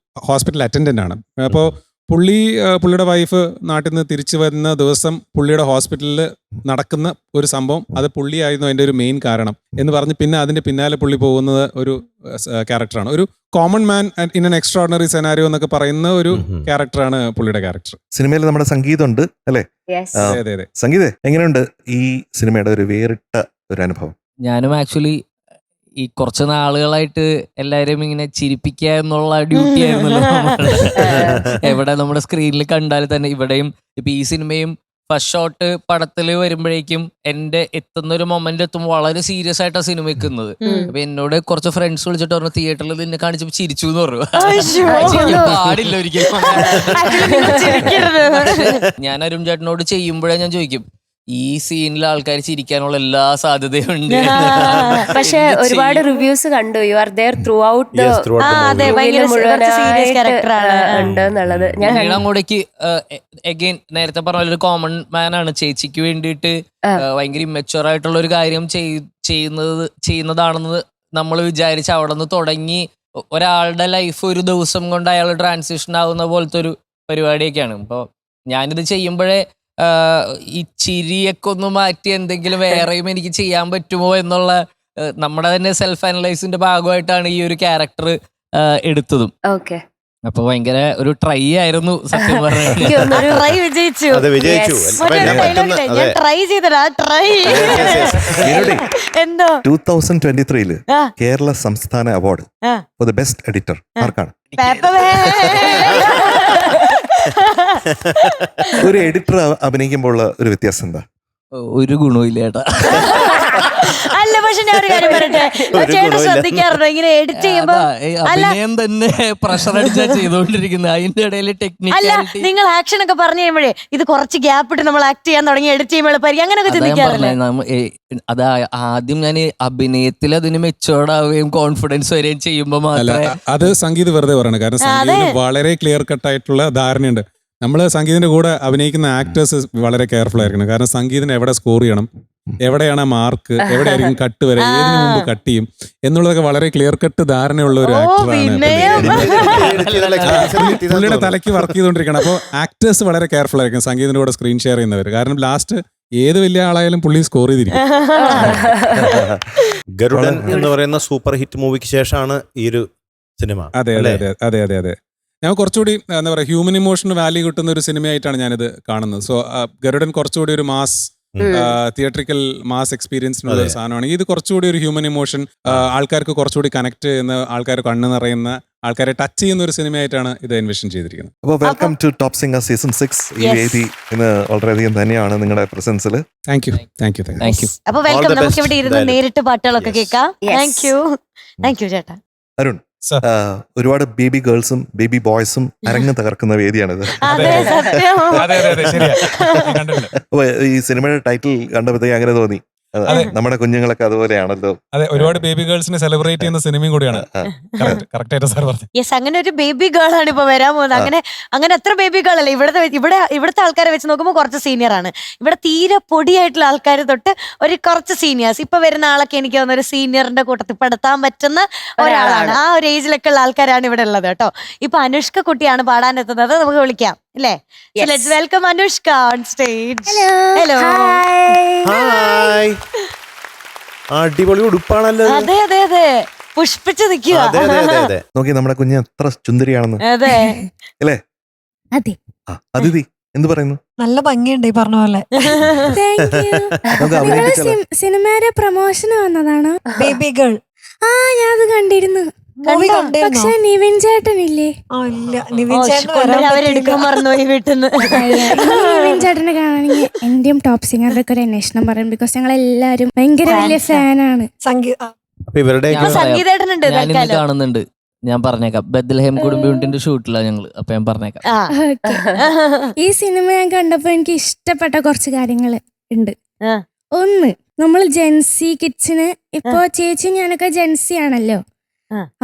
ഹോസ്പിറ്റൽ അറ്റൻഡന്റ് ആണ്. അപ്പോൾ പുള്ളിയുടെ വൈഫ് നാട്ടിൽ നിന്ന് തിരിച്ചു വരുന്ന ദിവസം പുള്ളിയുടെ ഹോസ്പിറ്റലിൽ നടക്കുന്ന ഒരു സംഭവം, അത് പുള്ളിയായിരുന്നു അതിൻ്റെ ഒരു മെയിൻ കാരണം എന്ന് പറഞ്ഞ് പിന്നെ അതിന്റെ പിന്നാലെ പുള്ളി പോകുന്നത് ഒരു ക്യാരക്ടറാണ്. ഒരു common man in an extraordinary scenario എന്നൊക്കെ പറയുന്ന ഒരു ക്യാരക്ടറാണ് പുള്ളിയുടെ ക്യാരക്ടർ. സിനിമയിൽ നമ്മുടെ സംഗീതമുണ്ട് അല്ലേ? അതെ അതെ. സംഗീതേ, എങ്ങനെയുണ്ട് ഈ സിനിമയുടെ ഒരു വേറിട്ട ഒരു അനുഭവം? ഞാനും ആക്ച്വലി ഈ കുറച്ച് നാളുകളായിട്ട് എല്ലാവരും ഇങ്ങനെ ചിരിപ്പിക്കുക എന്നുള്ള ഡ്യൂട്ടി ആയിരുന്നല്ലോ. എവിടെ നമ്മുടെ സ്ക്രീനിൽ കണ്ടാൽ തന്നെ ഇവിടെയും ഇപ്പൊ ഈ സിനിമയും ഫസ്റ്റ് ഷോട്ട് പടത്തില് വരുമ്പോഴേക്കും എന്റെ എത്തുന്ന ഒരു മൊമെന്റ് എത്തുമ്പോൾ വളരെ സീരിയസ് ആയിട്ടാണ് സിനിമ വെക്കുന്നത്. അപ്പൊ എന്നോട് കുറച്ച് ഫ്രണ്ട്സ് വിളിച്ചിട്ട് പറഞ്ഞു തിയേറ്ററിൽ നിന്നെ കാണിച്ചപ്പോ ചിരിച്ചു എന്ന് പറഞ്ഞു. പാടില്ല ഒരിക്കലും. ഞാൻ അരുൺ ചേട്ടനോട് ചെയ്യുമ്പോഴേ ഞാൻ ചോദിക്കും, ഈ സീനിൽ ആൾക്കാർ ചിരിക്കാനുള്ള എല്ലാ സാധ്യതയുണ്ട്. പക്ഷെ ഒരുപാട് റിവ്യൂസ് കണ്ടു, you are there throughout ഉണ്ട് എന്നുള്ളത്. ഞാൻ അങ്ങോട്ടേക്ക് അഗൈൻ നേരത്തെ പറഞ്ഞ ഒരു കോമൺ മാൻ ആണ്. ചേച്ചിക്ക് വേണ്ടിയിട്ട് ഭയങ്കര ഇമ്മച്ചുവർ ആയിട്ടുള്ള ഒരു കാര്യം ചെയ്യുന്നതാണെന്ന് നമ്മൾ വിചാരിച്ച് അവിടെ നിന്ന് തുടങ്ങി ഒരാളുടെ ലൈഫ് ഒരു ദിവസം കൊണ്ട് അയാൾ ട്രാൻസിഷൻ ആവുന്ന പോലത്തെ ഒരു പരിപാടിയൊക്കെയാണ്. അപ്പോൾ ഞാനിത് ചെയ്യുമ്പോഴേ ഈ ചിരിയൊക്കെ ഒന്ന് മാറ്റി എന്തെങ്കിലും വേറെയും എനിക്ക് ചെയ്യാൻ പറ്റുമോ എന്നുള്ള നമ്മുടെ തന്നെ സെൽഫ് അനലൈസിന്റെ ഭാഗമായിട്ടാണ് ഈ ഒരു ക്യാരക്ടർ എടുത്തതും. ഓക്കെ. അപ്പൊ ഭയങ്കര ഒരു ട്രൈ ആയിരുന്നു സത്യം പറഞ്ഞാൽ. ട്രൈ വിജയിച്ചു. ട്രൈ ചെയ്തടാ ട്രൈ. എന്തോ 2023 കേരള സംസ്ഥാന award for the best editor ആർക്കാണ്? ഒരു എഡിറ്റർ അഭിനയിക്കുമ്പോൾ ഒരു വ്യത്യാസം എന്താ? ഒരു ഗുണവും ചേട്ടാ. അല്ല, പക്ഷെ ഞാൻ ഒരു കാര്യം പറയട്ടെ, ചേട്ടൻ ശ്രദ്ധിക്കാറുണ്ടോ ഇങ്ങനെ എഡിറ്റ് ചെയ്യുമ്പോ? അഭിനയം തന്നെ പ്രഷർ അടിച്ചാ ചെയ്തോണ്ടിരിക്കുന്നത്. അതിന്റെ ഇടയിൽ അല്ല, ടെക്നിക്കാലിറ്റി. നിങ്ങൾ ആക്ഷൻ ഒക്കെ പറഞ്ഞു കഴിയുമ്പോഴേ ഇത് കുറച്ച് ഗ്യാപ്പ് ഇട്ട് നമ്മൾ ആക്ട് ചെയ്യാൻ തുടങ്ങി എഡിറ്റ് ചെയ്യുമ്പോൾ അങ്ങനെയൊക്കെ ചിന്തിക്കാറില്ലേ? അത് ആദ്യം ഞാൻ അഭിനയത്തിൽ അതിന് മെച്ചോർഡ് ആവുകയും കോൺഫിഡൻസ് വരികയും ചെയ്യുമ്പോ മാത്രമേ. അത് സംഗീത് വെറുതെ പറയണം. കാരണം സംഗീതത്തിന് വളരെ ക്ലിയർ കട്ട് ആയിട്ടുള്ള ധാരണയുണ്ട്. നമ്മൾ സംഗീതിന്റെ കൂടെ അഭിനയിക്കുന്ന ആക്ടേഴ്സ് വളരെ കെയർഫുൾ ആയിരിക്കണം. കാരണം സംഗീതിന് എവിടെ സ്കോർ ചെയ്യണം, എവിടെയാണ് മാർക്ക്, എവിടെയായിരിക്കും കട്ട് വരെ, ഏതിനു മുമ്പ് കട്ട് ചെയ്യും എന്നുള്ളതൊക്കെ വളരെ ക്ലിയർ കട്ട് ധാരണയുള്ള ഒരു പുള്ളിയുടെ തലയ്ക്ക് വർക്ക് ചെയ്തുകൊണ്ടിരിക്കണം. അപ്പോൾ ആക്ടേഴ്സ് വളരെ കെയർഫുൾ ആയിരിക്കും സംഗീതിന്റെ കൂടെ സ്ക്രീൻ ഷെയർ ചെയ്യുന്നവർ. കാരണം ലാസ്റ്റ് ഏത് വലിയ ആളായാലും പുള്ളി സ്കോർ ചെയ്തിരിക്കും. ഗരുഡൻ എന്ന് പറയുന്ന സൂപ്പർ ഹിറ്റ് മൂവിക്ക് ശേഷമാണ് ഈ ഒരു സിനിമ. അതെ അതെ അതെ അതെ അതെ അതെ. ഞാൻ കുറച്ചുകൂടി എന്താ പറയുക, ഹ്യൂമൻ ഇമോഷന് വാല്യൂ കിട്ടുന്ന ഒരു സിനിമയായിട്ടാണ് ഞാനിത് കാണുന്നത്. സോ ഗരുഡൻ കുറച്ചുകൂടി ഒരു മാസ് തിയേറ്ററിക്കൽ മാസ് എക്സ്പീരിയൻസിനുള്ള ഒരു സാധനമാണ്. ഇത് കുറച്ചുകൂടി ഒരു ഹ്യൂമൻ ഇമോഷൻ, ആൾക്കാർക്ക് കുറച്ചുകൂടി കണക്ട് ചെയ്യുന്ന, ആൾക്കാർ കണ്ണ് നിറയുന്ന, ആൾക്കാരെ ടച്ച് ചെയ്യുന്ന ഒരു സിനിമയായിട്ടാണ് ഇത് എൻവിഷൻ ചെയ്തിരിക്കുന്നത്. അപ്പോൾ welcome to top singer season 6. ഈ വേദി ഇന്ന് വളരെയധികം തന്നെയാണ് നിങ്ങളുടെ പ്രസൻസിൽ. Thank you thank you thank you. അപ്പൊ വെൽക്കം. നമുക്ക് ഇവിടെ ഇരുന്ന് നേരിട്ട് പാട്ടുകളൊക്കെ കേൾക്കാം. താങ്ക് യു താങ്ക് യു ചേട്ടാ. അരുൺ, ഒരുപാട് ബേബി ഗേൾസും ബേബി ബോയ്സും അരങ്ങ് തകർക്കുന്ന വേദിയാണിത്. അപ്പൊ ഈ സിനിമയുടെ ടൈറ്റിൽ കണ്ടപ്പോഴത്തേക്ക് അങ്ങനെ തോന്നി, നമ്മുടെ കുഞ്ഞുങ്ങളൊക്കെ അതുപോലെയാണല്ലോ. അതെ, ഒരുപാട് ബേബി ഗേൾസിനെ സെലിബ്രേറ്റ് ചെയ്യുന്ന സിനിമയും കൂടിയാണ്. യെസ്, അങ്ങനെ ഒരു ബേബി ഗേൾ ആണ് ഇപ്പൊ വരാൻ പോകുന്നത്. അങ്ങനെ എത്ര ബേബി ഗേൾ അല്ലേ ഇവിടുത്തെ ആൾക്കാരെ വെച്ച് നോക്കുമ്പോൾ കുറച്ച് സീനിയർ ആണ്. ഇവിടെ തീരെ പൊടിയായിട്ടുള്ള ആൾക്കാർ തൊട്ട് ഒരു കുറച്ച് സീനിയേഴ്സ്. ഇപ്പൊ വരുന്ന ആളൊക്കെ എനിക്ക് തോന്നുന്ന ഒരു സീനിയറിന്റെ കൂട്ടത്തിൽ പെടുത്താൻ പറ്റുന്ന ഒരാളാണ്. ആ ഒരു ഏജിലൊക്കെ ഉള്ള ആൾക്കാരാണ് ഇവിടെ ഉള്ളത് കേട്ടോ. ഇപ്പൊ അനുഷ്ക കുട്ടിയാണ് പാടാനെത്തുന്നത്. നമുക്ക് വിളിക്കാം അല്ലേ? Let's welcome Anushka on stage. Hello. Hi. അടിപൊളി ഉടുപ്പാണല്ലോ. അതെ അതെ അതെ, പുഷ്പിച്ച് നിൽക്കുക. നോക്കി നമ്മുടെ കുഞ്ഞ് എത്ര ചുന്ദരിയാണെന്ന്. അതെ അല്ലേ? അതെ. അതിഥി എന്ത് പറയുന്നു? നല്ല ഭംഗിയുണ്ട് ഈ പറഞ്ഞ പോലെ. സിനിമയുടെ പ്രൊമോഷന് വന്നതാണോ? Baby girl. ആ, ഞാൻ അത് കണ്ടിരുന്നു. പക്ഷെ നിവിൻ ചേട്ടനില്ലേ? അവരെടുക്കാൻ മറന്നുപോയി വീട്ടിന്ന്. നിവിൻ ചേട്ടനെ കാണാനെങ്കിൽ എന്റെയും ടോപ്പ് സിംഗറിന്റെ ഒക്കെ ഒരു അന്വേഷണം പറയും. ബിക്കോസ് ഞങ്ങൾ എല്ലാരും ഭയങ്കര വലിയ ഫാനാണ്. സംഗീതേട്ടനുണ്ട് കാണുന്നുണ്ട്. ഞാൻ പറഞ്ഞേക്കാം, ബെത്ലഹേം കുടുംബ യൂണിറ്റിന്റെ ഷൂട്ടിലാണ് ഞങ്ങള്. അപ്പൊ ഞാൻ പറഞ്ഞേക്കാം. ഈ സിനിമ ഞാൻ കണ്ടപ്പോ എനിക്ക് ഇഷ്ടപ്പെട്ട കുറച്ച് കാര്യങ്ങൾ ഉണ്ട്. ഒന്ന്, നമ്മൾ ജെൻസി കിഡ്സിന് ഇപ്പൊ ചേച്ചി ഞാനൊക്കെ ജെൻസി ആണല്ലോ.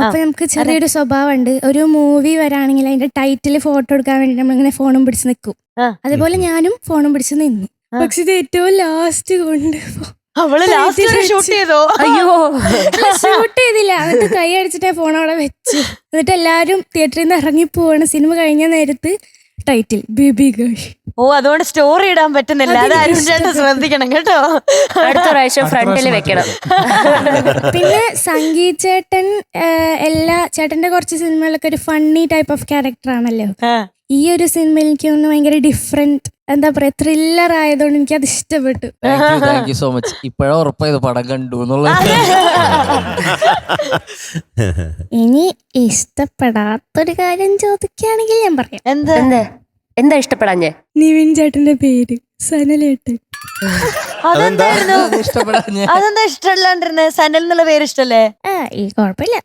അപ്പൊ നമുക്ക് ചെറിയൊരു സ്വഭാവം ഉണ്ട്. ഒരു മൂവി വരാണെങ്കിൽ അതിന്റെ ടൈറ്റിൽ ഫോട്ടോ എടുക്കാൻ വേണ്ടി നമ്മളിങ്ങനെ ഫോണും പിടിച്ച് നിൽക്കും. അതുപോലെ ഞാനും ഫോണും പിടിച്ച് നിന്നു. പക്ഷെ ഇത് ഏറ്റവും ലാസ്റ്റ് കൊണ്ട് ഷൂട്ട് ചെയ്തോ? അയ്യോ, ഷൂട്ട് ചെയ്തില്ല. എന്നിട്ട് കൈ അടിച്ചിട്ട് ഫോൺ അവിടെ വെച്ചു. എന്നിട്ട് എല്ലാരും തിയേറ്ററിൽ നിന്ന് ഇറങ്ങി പോവാണ്. സിനിമ കഴിഞ്ഞ നേരത്ത് ടൈറ്റിൽ ബേബി ഗേൾ. ഓ, അതുകൊണ്ട് സ്റ്റോറി ഇടാൻ പറ്റുന്നില്ല. അത് അരുൺ ചേട്ടൻ ശ്രദ്ധിക്കണം കേട്ടോ. അടുത്ത പ്രാവശ്യം ഫ്രണ്ടിൽ വെക്കണം. പിന്നെ സംഗീത് ചേട്ടൻ എല്ലാ ചേട്ടന്റെ കുറച്ച് സിനിമകളിലൊക്കെ ഒരു ഫണ്ണി ടൈപ്പ് ഓഫ് ക്യാരക്ടർ ആണല്ലോ. ഈ ഒരു സിനിമയിൽ എനിക്ക് ഒന്ന് ഭയങ്കര ഡിഫറെന്റ്, എന്താ പറയാ, ത്രില്ലർ ആയതുകൊണ്ട് എനിക്ക് അത് ഇഷ്ടപ്പെട്ടു. Thank you so much. ഇപ്പഴാ ഉറപ്പായത് പടം കണ്ടു എന്നുള്ളത്. ഇനി ഇഷ്ടപ്പെടാത്തൊരു കാര്യം ചോദിക്കുകയാണെങ്കിൽ ഞാൻ പറയാം. എന്താ ഇഷ്ടപ്പെടാഞ്ഞേ? നിവിൻ ചേട്ടന്റെ പേര് സനലേട്ടൻ. അതെന്താ ഇഷ്ടമല്ലാണ്ടിരുന്നെ? സനൽ എന്നുള്ള പേര് ഇഷ്ടല്ലേ? ഈ കുഴപ്പമില്ല.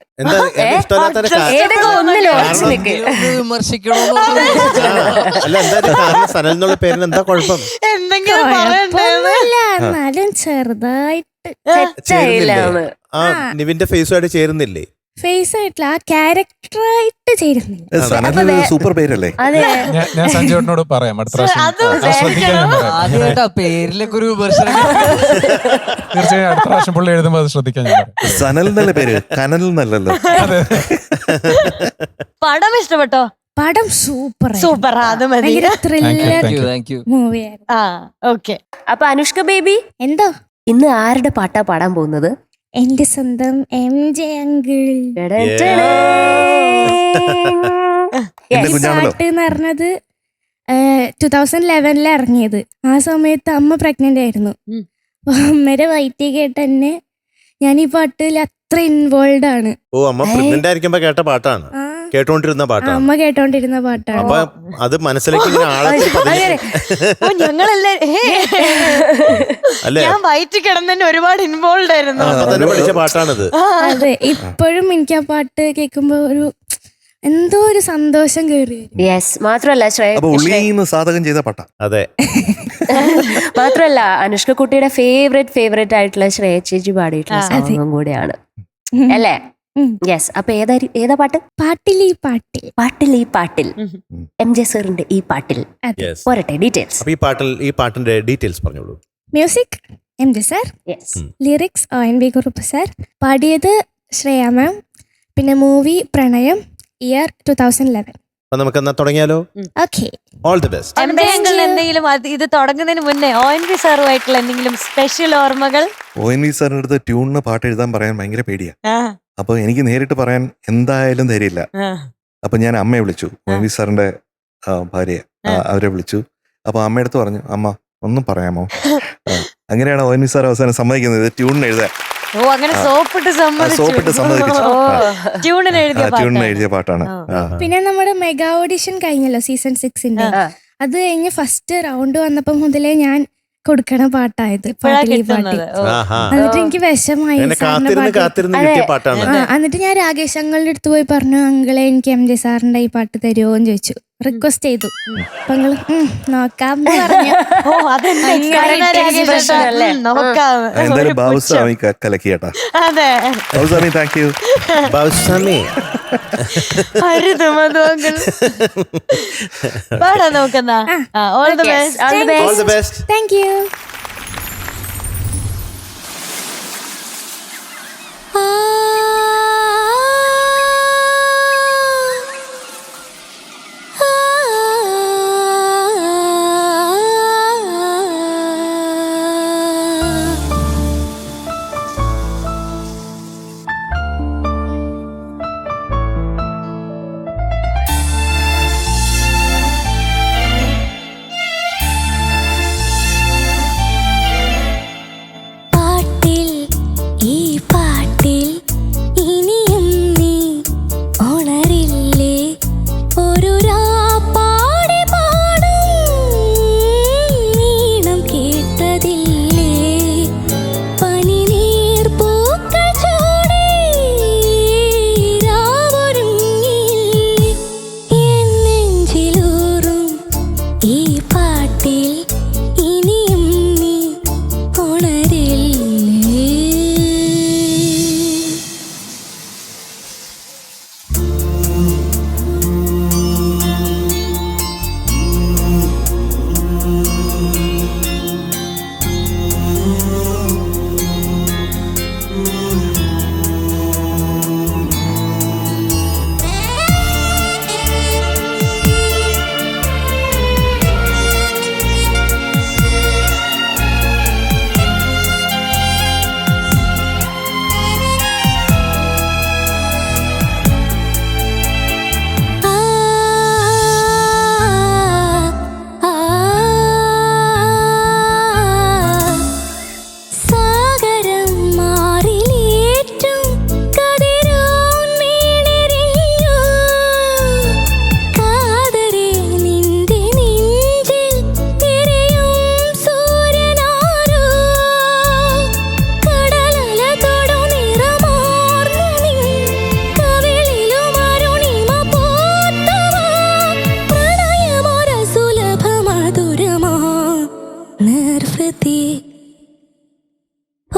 എന്നാലും ചെറുതായിട്ട് നിവിന്റെ ഫേസുമായിട്ട് ചേരുന്നില്ലേ? ഫേസ് ആയിട്ടില്ല, ആ ക്യാരക്ടറായിട്ട് ചേരുന്നില്ല. സൂപ്പർ പേരല്ലേ? ഞാൻ സഞ്ജയോട് പറയാം അടുത്ത പ്രാവശ്യം. പേരിലൊക്കെ ഒരു തീർച്ചയായും അടുത്ത പ്രാവശ്യം പുള്ളി എഴുതുമ്പോ അത് ശ്രദ്ധിക്കാൻ. സനൽ എന്നല്ല പേര്, കനൽ എന്നല്ലല്ലോ. പടം ഇഷ്ടപ്പെട്ടോ? പടം സൂപ്പർ അത് മതി. ത്രില്ലർ മൂവിയായിരുന്നു. ഓക്കെ. അപ്പൊ അനുഷ്ക ബേബി, എന്തോ ഇന്ന് ആരുടെ പാട്ടാ പാടാൻ പോകുന്നത്? എന്റെ സ്വന്തം MJ അങ്കിൾ. പാട്ട് എന്ന് പറഞ്ഞത് 2011 ഇറങ്ങിയത്. ആ സമയത്ത് അമ്മ പ്രഗ്നന്റ് ആയിരുന്നു. അമ്മയുടെ വയറ്റിൽ കേട്ട് തന്നെ ഞാൻ ഈ പാട്ടിൽ അത്ര ഇൻവോൾവ് ആണ്. ഓ, അമ്മ പ്രഗ്നന്റ് ആയിരിക്കുമ്പോ കേട്ട പാട്ടാണ്, കേട്ടോണ്ടിരുന്ന പാട്ടാണ്. അമ്മ കേട്ടോണ്ടിരുന്ന പാട്ടാണ്. അപ്പൊ അത് മനസ്സിലേക്ക് ഞാൻ വയറ്റിൽ കിടന്നെ ഒരുപാട് ഇൻവോൾവ് ആയിരുന്നു. പഠിച്ച പാട്ടാണിത്. അതെ, ഇപ്പോഴും എനിക്ക് ആ പാട്ട് കേൾക്കുമ്പോ ഒരു എന്തോ ഒരു സന്തോഷം കേറി. യെസ്, മാത്രല്ല സാധകം ചെയ്ത പാട്ട. അതെ, മാത്രല്ല അനുഷ്ക കുട്ടിയുടെ ഫേവറേറ്റ് ആയിട്ടുള്ള ശ്രേയ ചേച്ചി പാടിയിട്ടുള്ള സോങ്ങും കൂടെയാണ് അല്ലേ? യെസ്. അപ്പൊ ഏതാ പാട്ട്? പാട്ടിൽ ഈ പാട്ടിൽ. പാട്ടിൽ ഈ പാട്ടിൽ, MJ സാറിന്റെ ഈ പാട്ടിൽ. Yes. പോരട്ടെ ഡീറ്റെയിൽസ്. അപ്പൊ ഈ പാട്ടിന്റെ ഡീറ്റെയിൽസ് പറഞ്ഞോളൂ. Music MJ sir, yes. Lyrics ONV Kurup sir, പാടിയത് ശ്രേയ മാം, പിന്നെ മൂവി പ്രണയം, ഇയർ 2011. അപ്പൊ നമുക്ക് എന്നാ തുടങ്ങിയാലോ? ഓക്കെ. All the best. എന്തെങ്കിലും ഇത് തുടങ്ങുന്നതിന് മുന്നേ ONV സാറുമായിട്ടുള്ള എന്തെങ്കിലും സ്പെഷ്യൽ ഓർമ്മകൾ? ONV സാറിന്റെ അടുത്ത് ട്യൂണിന് പാട്ട് എഴുതാൻ പറയാൻ ഭയങ്കര പേടിയാ. അപ്പൊ എനിക്ക് നേരിട്ട് പറയാൻ എന്തായാലും ധൈര്യമില്ല. അപ്പൊ ഞാൻ അമ്മയെ വിളിച്ചു, ONV സാറിന്റെ ഭാര്യയെ, അവരെ വിളിച്ചു. അപ്പൊ അമ്മയുടെ അടുത്ത് പറഞ്ഞു, അമ്മ ഒന്നും പറയാമോ? അങ്ങനെയാണ് ONV സാർ അവസാനം സമ്മതിക്കുന്നത് ട്യൂണിന് എഴുതാൻ. അങ്ങനെ സോപ്പിട്ട് സമ്മതിപ്പിച്ചു. ട്യൂണിന് എഴുതിയ പാട്ടാണ്. പിന്നെ നമ്മുടെ മെഗാ ഓഡിഷൻ കഴിഞ്ഞല്ലോ സീസൺ 6ന്റെ. അത് കഴിഞ്ഞ് ഫസ്റ്റ് റൗണ്ട് വന്നപ്പോ മുതലേ ഞാൻ കൊടുക്കണ പാട്ടായത് പാട്ടിൽ ഈ പാട്ട്. എന്നിട്ട് എനിക്ക് വിഷമായി. എന്നിട്ട് ഞാൻ രാകേഷ് അങ്കിളിന്റെ അടുത്ത് പോയി പറഞ്ഞു, അങ്കിളെ എനിക്ക് MJ സാറിന്റെ ഈ പാട്ട് തരുമോ എന്ന് ചോദിച്ചു, റിക്വസ്റ്റ് ചെയ്തു. അപ്പൊ അങ്കിള് നോക്കാം പറഞ്ഞു. എന്തായാലും ബാബുസ്വാമി കലക്കിയേട്ടാ. അതെ, ബാബുസ്വാമി താങ്ക് യു. ബാബുസ്വാമി പാടാ നോക്കുന്ന. All the best. Thank U.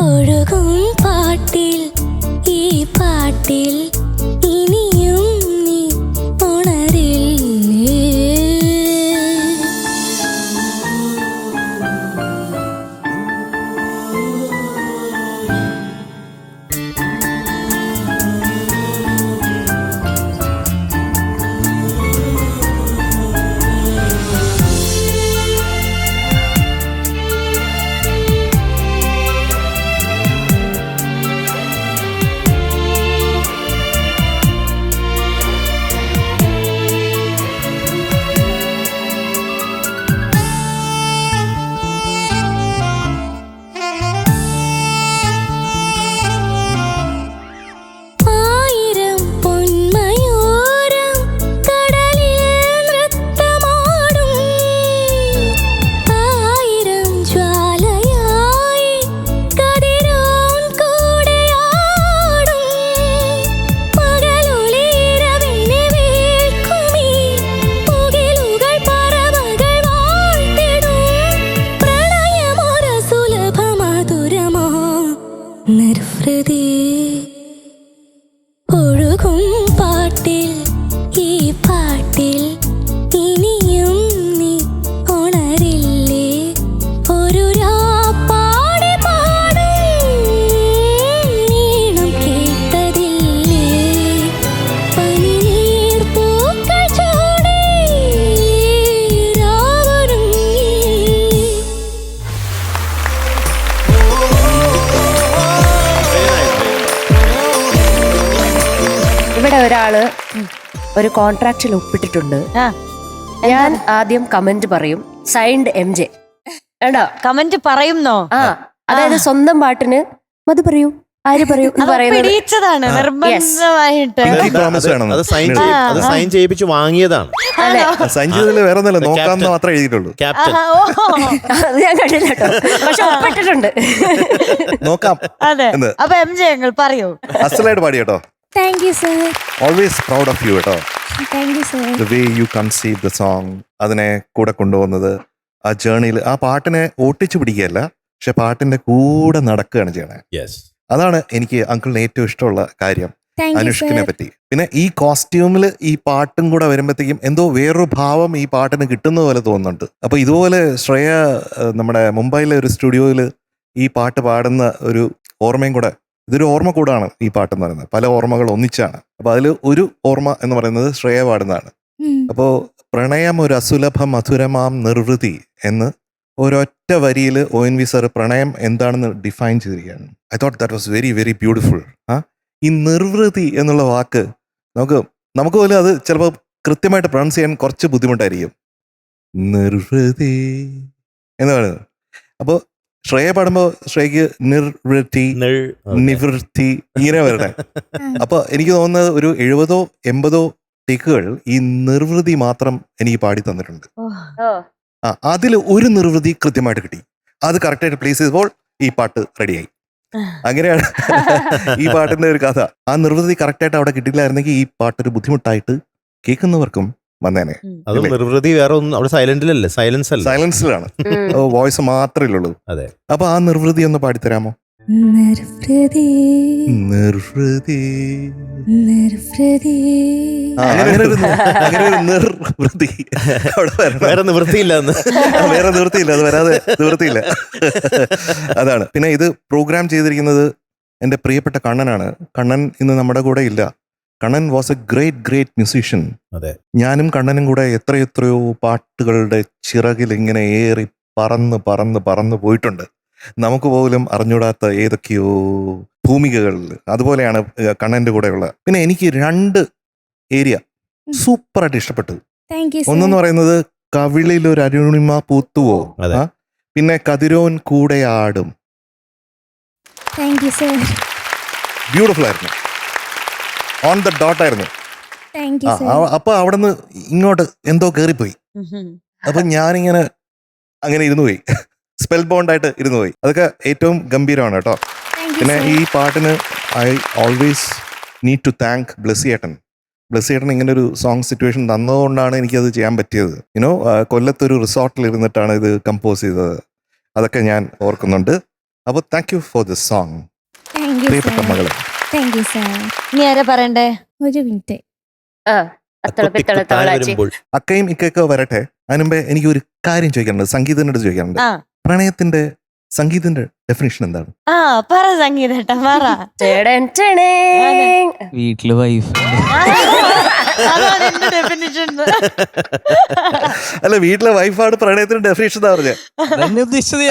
ഒഴുകും പാട്ടിൽ ഈ പാട്ടിൽ ഇനിയും നീ ഉണരില്ലേ. ഇവിടെ ഒരാള് ഒരു കോൺട്രാക്റ്റിൽ ഒപ്പിട്ടിട്ടുണ്ട്. ആ. ഞാൻ ആദ്യം കമന്റ് പറയും, സൈൻഡ് MJ. വേണ്ടോ? കമന്റ് പറയുന്നോ? ആ, അതായത് സ്വന്തം പാട്ടിന് മതി പറയൂ, ആര് പറയൂ എന്ന് പറയുന്നത്. പിടിച്ചതാണ് നിർബന്ധമായിട്ട്. Pinky promise വേണം. അത് സൈൻ ചെയ്യിപ്പിച്ച് വാങ്ങിയതാണ്. അതെ, സൈൻ ചെയ്തതിൽ വേറെ ഒന്നല്ല, നോക്കാമെന്ന് മാത്രമേ എഴുതിയിട്ടുള്ളൂ. ക്യാപ്റ്റൻ അത് ഞാൻ കണ്ടില്ല കേട്ടോ, പക്ഷെ ഒപ്പിട്ടിട്ടുണ്ട്. നോക്കാം. അതെ. എന്ത്? അപ്പൊ MJ ഞങ്ങൾ പറയൂ. അസലായിട്ട് പാടി കേട്ടോ. Thank you sir. Always proud of you കേട്ടോ. Thank you sir. The way you conceive the song, അതിനെ കൂടെ കൊണ്ടുപോകുന്നത്, ആ ജേർണിയിൽ ആ പാട്ടിനെ ഓട്ടിച്ചു പിടിക്കുകയല്ല, പക്ഷെ പാട്ടിന്റെ കൂടെ നടക്കുകയാണ് ചെയ്യണേ. യെസ്. അതാണ് എനിക്ക് അങ്കിളിന് ഏറ്റവും ഇഷ്ടമുള്ള കാര്യം താങ്ക് യു അനുഷ്കിനെ സർ. പറ്റി. പിന്നെ ഈ കോസ്റ്റ്യൂമിൽ ഈ പാട്ടും കൂടെ വരുമ്പോഴത്തേക്കും എന്തോ വേറൊരു ഭാവം ഈ പാട്ടിന് കിട്ടുന്ന പോലെ തോന്നുന്നുണ്ട്. അപ്പൊ ഇതുപോലെ ശ്രേയ നമ്മുടെ മുംബൈയിലെ ഒരു സ്റ്റുഡിയോയിൽ ഈ പാട്ട് പാടുന്ന ഒരു ഓർമ്മയും കൂടെ, ഇതൊരു ഓർമ്മ കൂടാണ് ഈ പാട്ടെന്ന് പറയുന്നത്, പല ഓർമ്മകൾ ഒന്നിച്ചാണ്. അപ്പൊ അതിൽ ഒരു ഓർമ്മ എന്ന് പറയുന്നത് ശ്രേയ പാടുന്നതാണ്. അപ്പോ പ്രണയം ഒരു അസുലഭ മധുരമാം നിർവൃതി എന്ന് ഒരൊറ്റ വരിയിൽ ONV സർ പ്രണയം എന്താണെന്ന് ഡിഫൈൻ ചെയ്തിരിക്കുകയാണ്. I thought that was very very beautiful. ഈ നിർവൃതി എന്നുള്ള വാക്ക് നമുക്ക് പോലും അത് ചിലപ്പോൾ കൃത്യമായിട്ട് പ്രൊണൗൺസ് ചെയ്യാൻ കുറച്ച് ബുദ്ധിമുട്ടായിരിക്കും. നിർവൃതി എന്ന് പറയുന്നത്. അപ്പോൾ ശ്രേയ പാടുമ്പോൾ ശ്രേയക്ക് നിർവൃത്തി, നിവൃത്തി ഇങ്ങനെ വരട്ടെ. അപ്പൊ എനിക്ക് തോന്നുന്നത് ഒരു 70-80 ടേക്കുകൾ ഈ നിർവൃതി മാത്രം എനിക്ക് പാടി തന്നിട്ടുണ്ട്. അതിൽ ഒരു നിർവൃതി കൃത്യമായിട്ട് കിട്ടി, അത് കറക്റ്റായിട്ട് പ്ലേസ് ചെയ്തപ്പോൾ ഈ പാട്ട് റെഡിയായി. അങ്ങനെയാണ് ഈ പാട്ടിന്റെ ഒരു കഥ. ആ നിർവൃതി കറക്റ്റായിട്ട് അവിടെ കിട്ടിയില്ലായിരുന്നെങ്കിൽ ഈ പാട്ടൊരു ബുദ്ധിമുട്ടായിട്ട് കേൾക്കുന്നവർക്കും വന്നേനെ. അത് നിർവൃതി വേറെ ഒന്നും അവിടെ സൈലന്റിലല്ലേ, സൈലൻസ് അല്ല, സൈലൻസിലാണ്, വോയിസ് മാത്രമേ ഉള്ളൂ. അതെ. അപ്പൊ ആ നിർവൃതി ഒന്ന് പാടിത്തരാമോ? നിർവൃതി നിർവൃതി. നിർവൃതി. അങ്ങനെ ഒരു നിർവൃതി അവിടെ വരണം. വേറെ നിവൃത്തിയില്ല എന്ന്. വേറെ നിവൃത്തിയില്ല, അത് വരാതെ നിവൃത്തിയില്ല. അതാണ്. പിന്നെ ഇത് പ്രോഗ്രാം ചെയ്തിരിക്കുന്നത് എൻ്റെ പ്രിയപ്പെട്ട കണ്ണനാണ്. കണ്ണൻ ഇന്ന് നമ്മുടെ കൂടെ ഇല്ല. Kannan was A great musician. അതെ. ഞാനും കണ്ണനും കൂടെ എത്രയോ പാട്ടുകളുടെ ചിറകിൽ ഇങ്ങനെ ഏറി പറന്ന് പറന്ന് പറന്ന് പോയിട്ടുണ്ട്. നമുക്ക് പോലും അറിഞ്ഞൂടാത്ത ഏതൊക്കെയോ ഭൂമികകളിൽ. അതുപോലെയാണ് കണ്ണൻ്റെ കൂടെയുള്ള. പിന്നെ എനിക്ക് 2 ഏരിയ സൂപ്പറായിട്ട് ഇഷ്ടപ്പെട്ടു. Thank you sir. ഒന്നെന്ന് പറയുന്നത് കവിളിലൊരു അരുണിമ പൂത്തുവോ, അതെ. പിന്നെ കതിരോൻ കൂടെ ആടും. Thank you sir. ബ്യൂട്ടിഫുൾ ആയിരുന്നു, ഓൺ ദ ഡോട്ട് ആയിരുന്നു. Thank you sir. അപ്പൊ അവിടെ നിന്ന് ഇങ്ങോട്ട് എന്തോ കയറിപ്പോയി. അപ്പൊ ഞാനിങ്ങനെ അങ്ങനെ ഇരുന്നു പോയി, സ്പെൽ ബോണ്ട് ആയിട്ട് ഇരുന്നു പോയി. അതൊക്കെ ഏറ്റവും ഗംഭീരമാണ് കേട്ടോ. പിന്നെ ഈ പാട്ടിന് I always need to thank ബ്ലെസ്സിയേട്ടൻ. ബ്ലെസ്സിയേട്ടൻ ഇങ്ങനെ ഒരു സോങ് സിറ്റുവേഷൻ തന്നതുകൊണ്ടാണ് എനിക്കത് ചെയ്യാൻ പറ്റിയത്. യുനോ, കൊല്ലത്തൊരു റിസോർട്ടിൽ ഇരുന്നിട്ടാണ് ഇത് കമ്പോസ് ചെയ്തത്. അതൊക്കെ ഞാൻ ഓർക്കുന്നുണ്ട്. അപ്പോൾ thank you for this song പ്രിയപ്പെട്ട മകളെ. Thank you sir. ഇനി ആരാ പറയണ്ടേ? ഒരു മിനിറ്റ്. വരുമ്പോൾ അക്കയും ഇക്കൊക്കെ വരട്ടെ. അതിനുമ്പേ എനിക്ക് ഒരു കാര്യം ചോദിക്കാനുണ്ട്, സംഗീതത്തിൻ്റെ ചോദിക്കാനുണ്ട്. ആ. പ്രണയത്തിന്റെ സംഗീതത്തിന്റെ ഡെഫിനിഷൻ എന്താണ്? ആ പറ സംഗീതേട്ടാ പറ. വീട്ടില് വൈഫ് അതാണ് എന്റെ ഡെഫിനിഷൻ. അല്ല, വീട്ടിലെ വൈഫാണ് പ്രണയത്തിന്റെ ഡെഫിനിഷൻ എന്താ പറഞ്ഞത്? തന്നെ ഉദ്ദേശിച്ചത്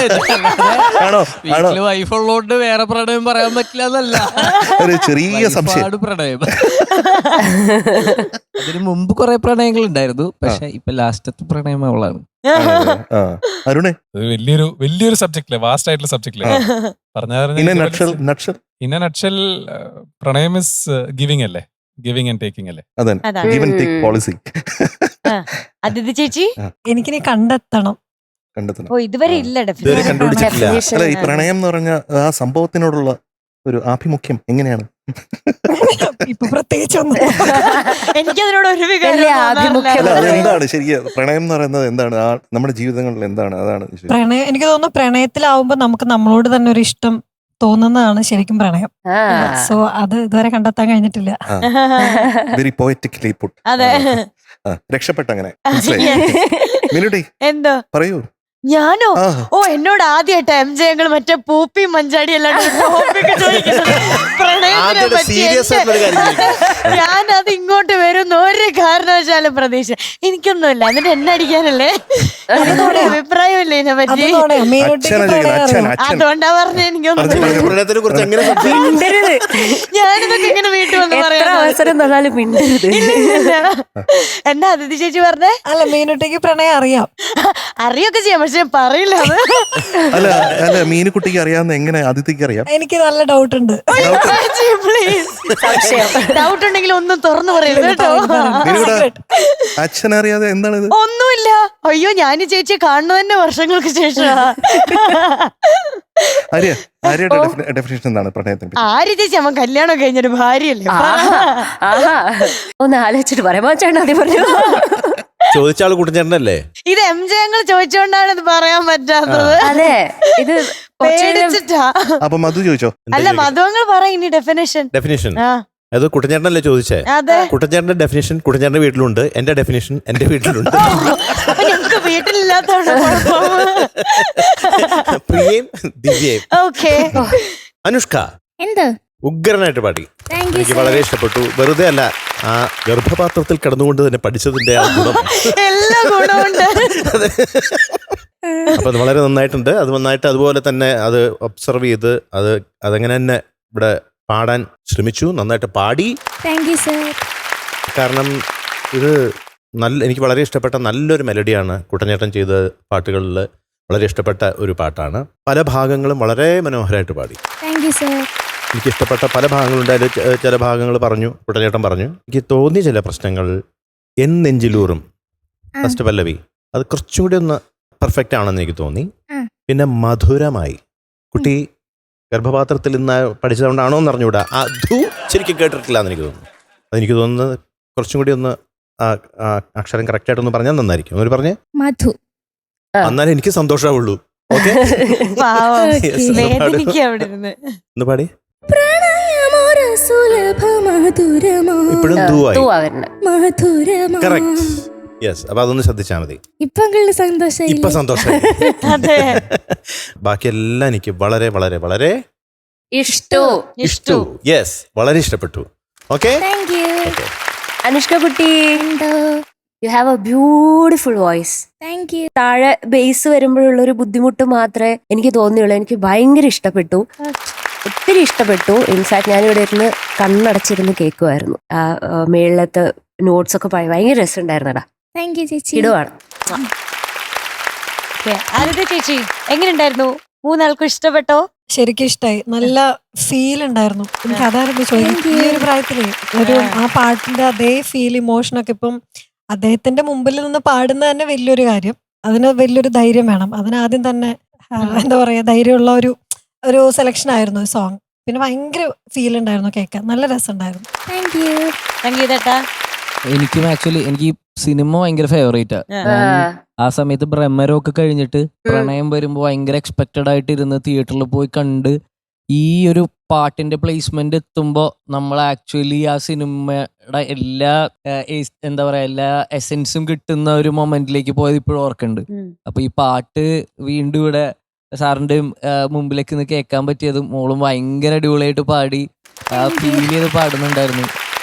ആണോ? വീട്ടില് വൈഫ് ഉള്ളതുകൊണ്ട് വേറെ പ്രണയം പറയാൻ പറ്റില്ല എന്നല്ല, ഒരു ചെറിയ സംശയം. ഒരുപാട് പ്രണയം. അതിന് മുമ്പ് കുറെ പ്രണയങ്ങൾ ഉണ്ടായിരുന്നു, പക്ഷെ ഇപ്പൊ ലാസ്റ്റത്തെ പ്രണയം അവളാണ്. അരുണേ, വലിയൊരു സബ്ജക്റ്റില്, വാസ്റ്റ് ആയിട്ടുള്ള സബ്ജക്റ്റില് ഇൻ എ നട്ട്ഷെൽ പ്രണയം ഇസ് ഗിവിംഗ് അല്ലേ, ഗിവിംഗ് ആൻഡ് ടേക്കിംഗ് അല്ലേ? അതെ, ഗിവ് ആൻഡ് ടേക്ക് പോളിസി. അതിഥി ചേച്ചി, എനിക്കിനി കണ്ടെത്തണം. ഓ ഇതുവരെ ഇല്ല ഇതുവരെ കണ്ടുപിടിച്ചിട്ടില്ല. അല്ല, ഈ പ്രണയം എന്ന് പറഞ്ഞ ആ സംഭവത്തിനോടുള്ള ഒരു ആഭിമുഖ്യം എങ്ങനെയാണ്? ഇപ്പൊ പ്രത്യേകിച്ചൊന്നും എനിക്കതിനോട് ഒരു അല്ല, അതെന്താണ് ശരിക്കും പ്രണയം എന്ന് പറയുന്നത്? എന്താണ് നമ്മുടെ ജീവിതങ്ങളിൽ എന്താണ്? അതാണ് പ്രണയം. എനിക്ക് തോന്നുന്നു പ്രണയത്തിലാവുമ്പോ നമുക്ക് നമ്മളോട് തന്നെ ഒരു ഇഷ്ടം തോന്നുന്നതാണ് ശരിക്കും പ്രണയം. സോ അത് ഇതുവരെ കണ്ടെത്താൻ കഴിഞ്ഞിട്ടില്ല. വെരി പോയറ്റിക്കലി പുട്ട്. അതെ. രക്ഷപ്പെട്ട അങ്ങനെ മിനുട്ടി എന്തോ പറയൂ. ഞാനോ? ആ. ഓ, എന്നോട് ആദ്യമായിട്ട് MJ ഞങ്ങൾ മറ്റേ പൂപ്പി മഞ്ചാടി അല്ലാണ്ട് ടോപ്പിക് ചോദിക്കുന്നത് പ്രണയത്തിനെ ആദ്യമായിട്ട് പറ്റി. serious ആയിട്ടുള്ള ഒരു കാര്യം ചോദിക്കുന്നത്. ഞാനത് ഇങ്ങോട്ട് വരുന്ന ഒരു കാരണവശാലും പ്രതീക്ഷ എനിക്കൊന്നുമില്ല. എന്നിട്ട് എന്നെ അടിക്കാനല്ലേ? അതിനോട് അഭിപ്രായമില്ല ഇതിനെ പറ്റി. അച്ഛനാ ചോദിക്കുന്നത്, അച്ഛൻ അച്ഛൻ അതുകൊണ്ടാ പറഞ്ഞ എനിക്കൊന്നും പ്രണയത്തിനെ കുറിച്ച് എങ്ങനെ സംസാരിക്കും? മിണ്ടരുത്. ഞാനിതൊക്കെ ഇങ്ങനെ വീട്ടിൽ വന്ന് എത്ര പറയാം. അവസരം തന്നാലും മിണ്ടരുത്. എന്നാ അതിഥി ചേച്ചി പറഞ്ഞേ? അല്ല മീനുട്ടിക്ക് പ്രണയം അറിയാം. അറിയൊക്കെ ചെയ്യാം, പക്ഷെ പറയില്ല അത്. അല്ല അല്ല മീനുകുട്ടിക്ക് അറിയാവുന്ന എങ്ങനെ അതിഥിക്ക് അറിയാം? എനിക്ക് നല്ല ഡൗട്ട് ഉണ്ട്. ഡൗട്ട് ഉണ്ടെങ്കിൽ ഒന്നും തുറന്നു പറയരുത് കേട്ടോ. മീനുകുട്ടാ, അച്ഛനറിയാതെ എന്താണിത്? ഒന്നുമില്ല. അയ്യോ, ഞാൻ ഈ ചേച്ചിയെ കാണുന്നത് തന്നെ വർഷങ്ങൾക്ക് ശേഷം. ആര്യയുടെ ഡെഫിനേഷൻ എന്താണ് പ്രണയത്തിന് പറ്റി? ആര്യ ചേച്ചി അവൻ കല്യാണം കഴിഞ്ഞൊരു ഭാര്യയല്ലേ? ആഹാ. ഒന്ന് ആലോചിച്ചിട്ട് പറയാമോ ചേട്ടൻ? ആദ്യം പറഞ്ഞു. ചോദിച്ച ആള് കുട്ടൻചേട്ടനല്ലേ? ഇത് MJ ഞങ്ങൾ ചോദിച്ചോണ്ടാണ് ഇത് പറയാൻ പറ്റാത്തത്. അതെ, ഇത് പേടിച്ചിട്ടാ. അപ്പൊ മധു ചോദിച്ചോ? അല്ല, മധുവങ്ങൾ പറ ഇനി ഡെഫിനേഷൻ. ഡെഫിനിഷൻ ആ, അത് കുട്ടൻചേട്ടനല്ലേ ചോദിച്ചേ? അതെ. കുട്ടൻചേട്ടന്റെ ഡെഫിനിഷൻ കുട്ടൻചേട്ടന്റെ വീട്ടിലുണ്ട്, എന്റെ ഡെഫിനിഷൻ എന്റെ വീട്ടിലുണ്ട്. അപ്പൊ ഞങ്ങക്ക് വീട്ടിലില്ലാത്തോണ്ട് പ്രിയയും ദിവ്യയും. ഓക്കെ. അനുഷ്ക എന്ത്? ഉഗ്രനായിട്ട് പാടി. താങ്ക് യു എനിക്ക് വളരെ ഇഷ്ടപ്പെട്ടു. വെറുതെ അല്ല, ആ ഗർഭപാത്രത്തിൽ കിടന്നുകൊണ്ട് തന്നെ പഠിച്ചതിന്റെ ആ ഗുണം. എല്ലാ ഗുണമുണ്ട്. അപ്പൊ അത് വളരെ നന്നായിട്ടുണ്ട്. അത് നന്നായിട്ട് അതുപോലെ തന്നെ അത് ഒബ്സർവ് ചെയ്ത് അതങ്ങനെ തന്നെ ഇവിടെ പാടാൻ ശ്രമിച്ചു. നന്നായിട്ട് പാടി. Thank you sir. കാരണം ഇത് എനിക്ക് വളരെ ഇഷ്ടപ്പെട്ട നല്ലൊരു മെലഡിയാണ് കുട്ടൻചേട്ടൻ ചെയ്ത പാട്ടുകളിൽ വളരെ ഇഷ്ടപ്പെട്ട ഒരു പാട്ടാണ്. പല ഭാഗങ്ങളും വളരെ മനോഹരമായിട്ട് പാടി. Thank you sir. എനിക്ക് ഇഷ്ടപ്പെട്ട പല ഭാഗങ്ങളുണ്ട്. അതിൽ ചില ഭാഗങ്ങൾ കുട്ടൻചേട്ടൻ പറഞ്ഞു. എനിക്ക് തോന്നിയ ചില പ്രശ്നങ്ങൾ എൻ നെഞ്ചിലൂറും ഫസ്റ്റ് പല്ലവി അത് കുറച്ചും കൂടി ഒന്ന് പെർഫെക്റ്റ് ആണെന്ന് എനിക്ക് തോന്നി. പിന്നെ മധുരമായി കുട്ടി ഗർഭപാത്രത്തിൽ നിന്ന് പഠിച്ചതുകൊണ്ടാണോ എന്ന് അറിഞ്ഞുകൂടാ. അത് ശരിക്കും കേട്ടിട്ടില്ല എന്ന് എനിക്ക് തോന്നുന്നു. അതെനിക്ക് തോന്നുന്നത് കുറച്ചും കൂടി ഒന്ന് അക്ഷരം കറക്റ്റായിട്ടൊന്ന് പറഞ്ഞാൽ നന്നായിരിക്കും. അവർ പറഞ്ഞേ മധു. എന്നാലും എനിക്ക് സന്തോഷമാവുള്ളൂ. ഓക്കെ, പാവം, വേദനിക്കുക അവിടെ ഇരുന്ന്. ഒന്ന് പാടി. പ്രണയമൊരു സുലഭ മധുരമോ. ഇപ്പോഴും മധുരമോ. കറക്റ്റ്. യെസ്, അപ്പൊ അതൊന്ന് ശ്രദ്ധിച്ചാൽ മതി. ഇപ്പൊ സന്തോഷം. ഇപ്പൊ സന്തോഷമായി. അതെ. ബാക്കിയെല്ലാം എനിക്ക് വളരെ വളരെ വളരെ ഇഷ്ടു. യെസ്, വളരെ ഇഷ്ടപ്പെട്ടു. Okay, thank you. അനുഷ്ക കുട്ടി, എന്തോ? You have A beautiful voice. Thank you. താഴെ ബേസ് വരുമ്പോഴുള്ള ഒരു ബുദ്ധിമുട്ട് മാത്രമേ എനിക്ക് തോന്നിയുള്ളൂ. എനിക്ക് ഭയങ്കര ഇഷ്ടപ്പെട്ടു, ഒത്തിരി ഇഷ്ടപ്പെട്ടു. ഇൻഫാക്ട് ഞാനിവിടെ ഇരുന്ന് കണ്ണടച്ചിരുന്ന് കേൾക്കുമായിരുന്നു. ആ മേളിലത്തെ നോട്ട്സ് ഒക്കെ ഭയങ്കര രസമുണ്ടായിരുന്നടാ. താങ്ക് യു ചേച്ചി. ഇടുവാണ്. ആരുടെ ചേച്ചി എങ്ങനെയുണ്ടായിരുന്നു? മൂന്നാൾക്കും ഇഷ്ടപ്പെട്ടോ? ശരിക്കും ഇഷ്ടമായി. നല്ല ഫീൽ ഉണ്ടായിരുന്നു. എനിക്ക് അതായിരുന്നു ചോദിക്കും. ഈ ഒരു പ്രായത്തില് ആ പാട്ടിന്റെ അതേ ഫീൽ, ഇമോഷനൊക്കെ ഇപ്പം അദ്ദേഹത്തിന്റെ മുമ്പിൽ നിന്ന് പാടുന്ന തന്നെ വലിയൊരു കാര്യം. അതിന് വലിയൊരു ധൈര്യം വേണം. അതിനാദ്യം തന്നെ എന്താ പറയാ, ധൈര്യമുള്ള ഒരു സെലക്ഷൻ ആയിരുന്നു ഈ സോങ്. പിന്നെ ഭയങ്കര ഫീൽ ഉണ്ടായിരുന്നു കേൾക്കാൻ. നല്ല രസമുണ്ടായിരുന്നു. Thank you. സംഗീതട്ടാ? എനിക്കും ആക്ച്വലി എനിക്ക് സിനിമ ഭയങ്കര ഫേവറേറ്റാ. ആ സമയത്ത് ബ്രഹ്മരമൊക്കെ കഴിഞ്ഞിട്ട് പ്രണയം വരുമ്പോ ഭയങ്കര എക്സ്പെക്റ്റഡ് ആയിട്ട് ഇരുന്ന് തിയേറ്ററിൽ പോയി കണ്ട് ഈ ഒരു പാട്ടിന്റെ പ്ലേസ്മെന്റ് എത്തുമ്പോ നമ്മൾ ആക്ച്വലി ആ സിനിമയുടെ എല്ലാ എന്താ പറയാ എല്ലാ എസെൻസും കിട്ടുന്ന ഒരു മൊമെന്റിലേക്ക് പോയത് ഇപ്പോഴും ഓർക്കുന്നുണ്ട്. അപ്പൊ ഈ പാട്ട് വീണ്ടും ഇവിടെ സാറിന്റെ മുമ്പിലേക്ക് നിന്ന് കേൾക്കാൻ പറ്റിയതും മോളും ഭയങ്കര അടിപൊളിയായിട്ട് പാടി ഫീൽ ചെയ്ത് പാടുന്നുണ്ടായിരുന്നു.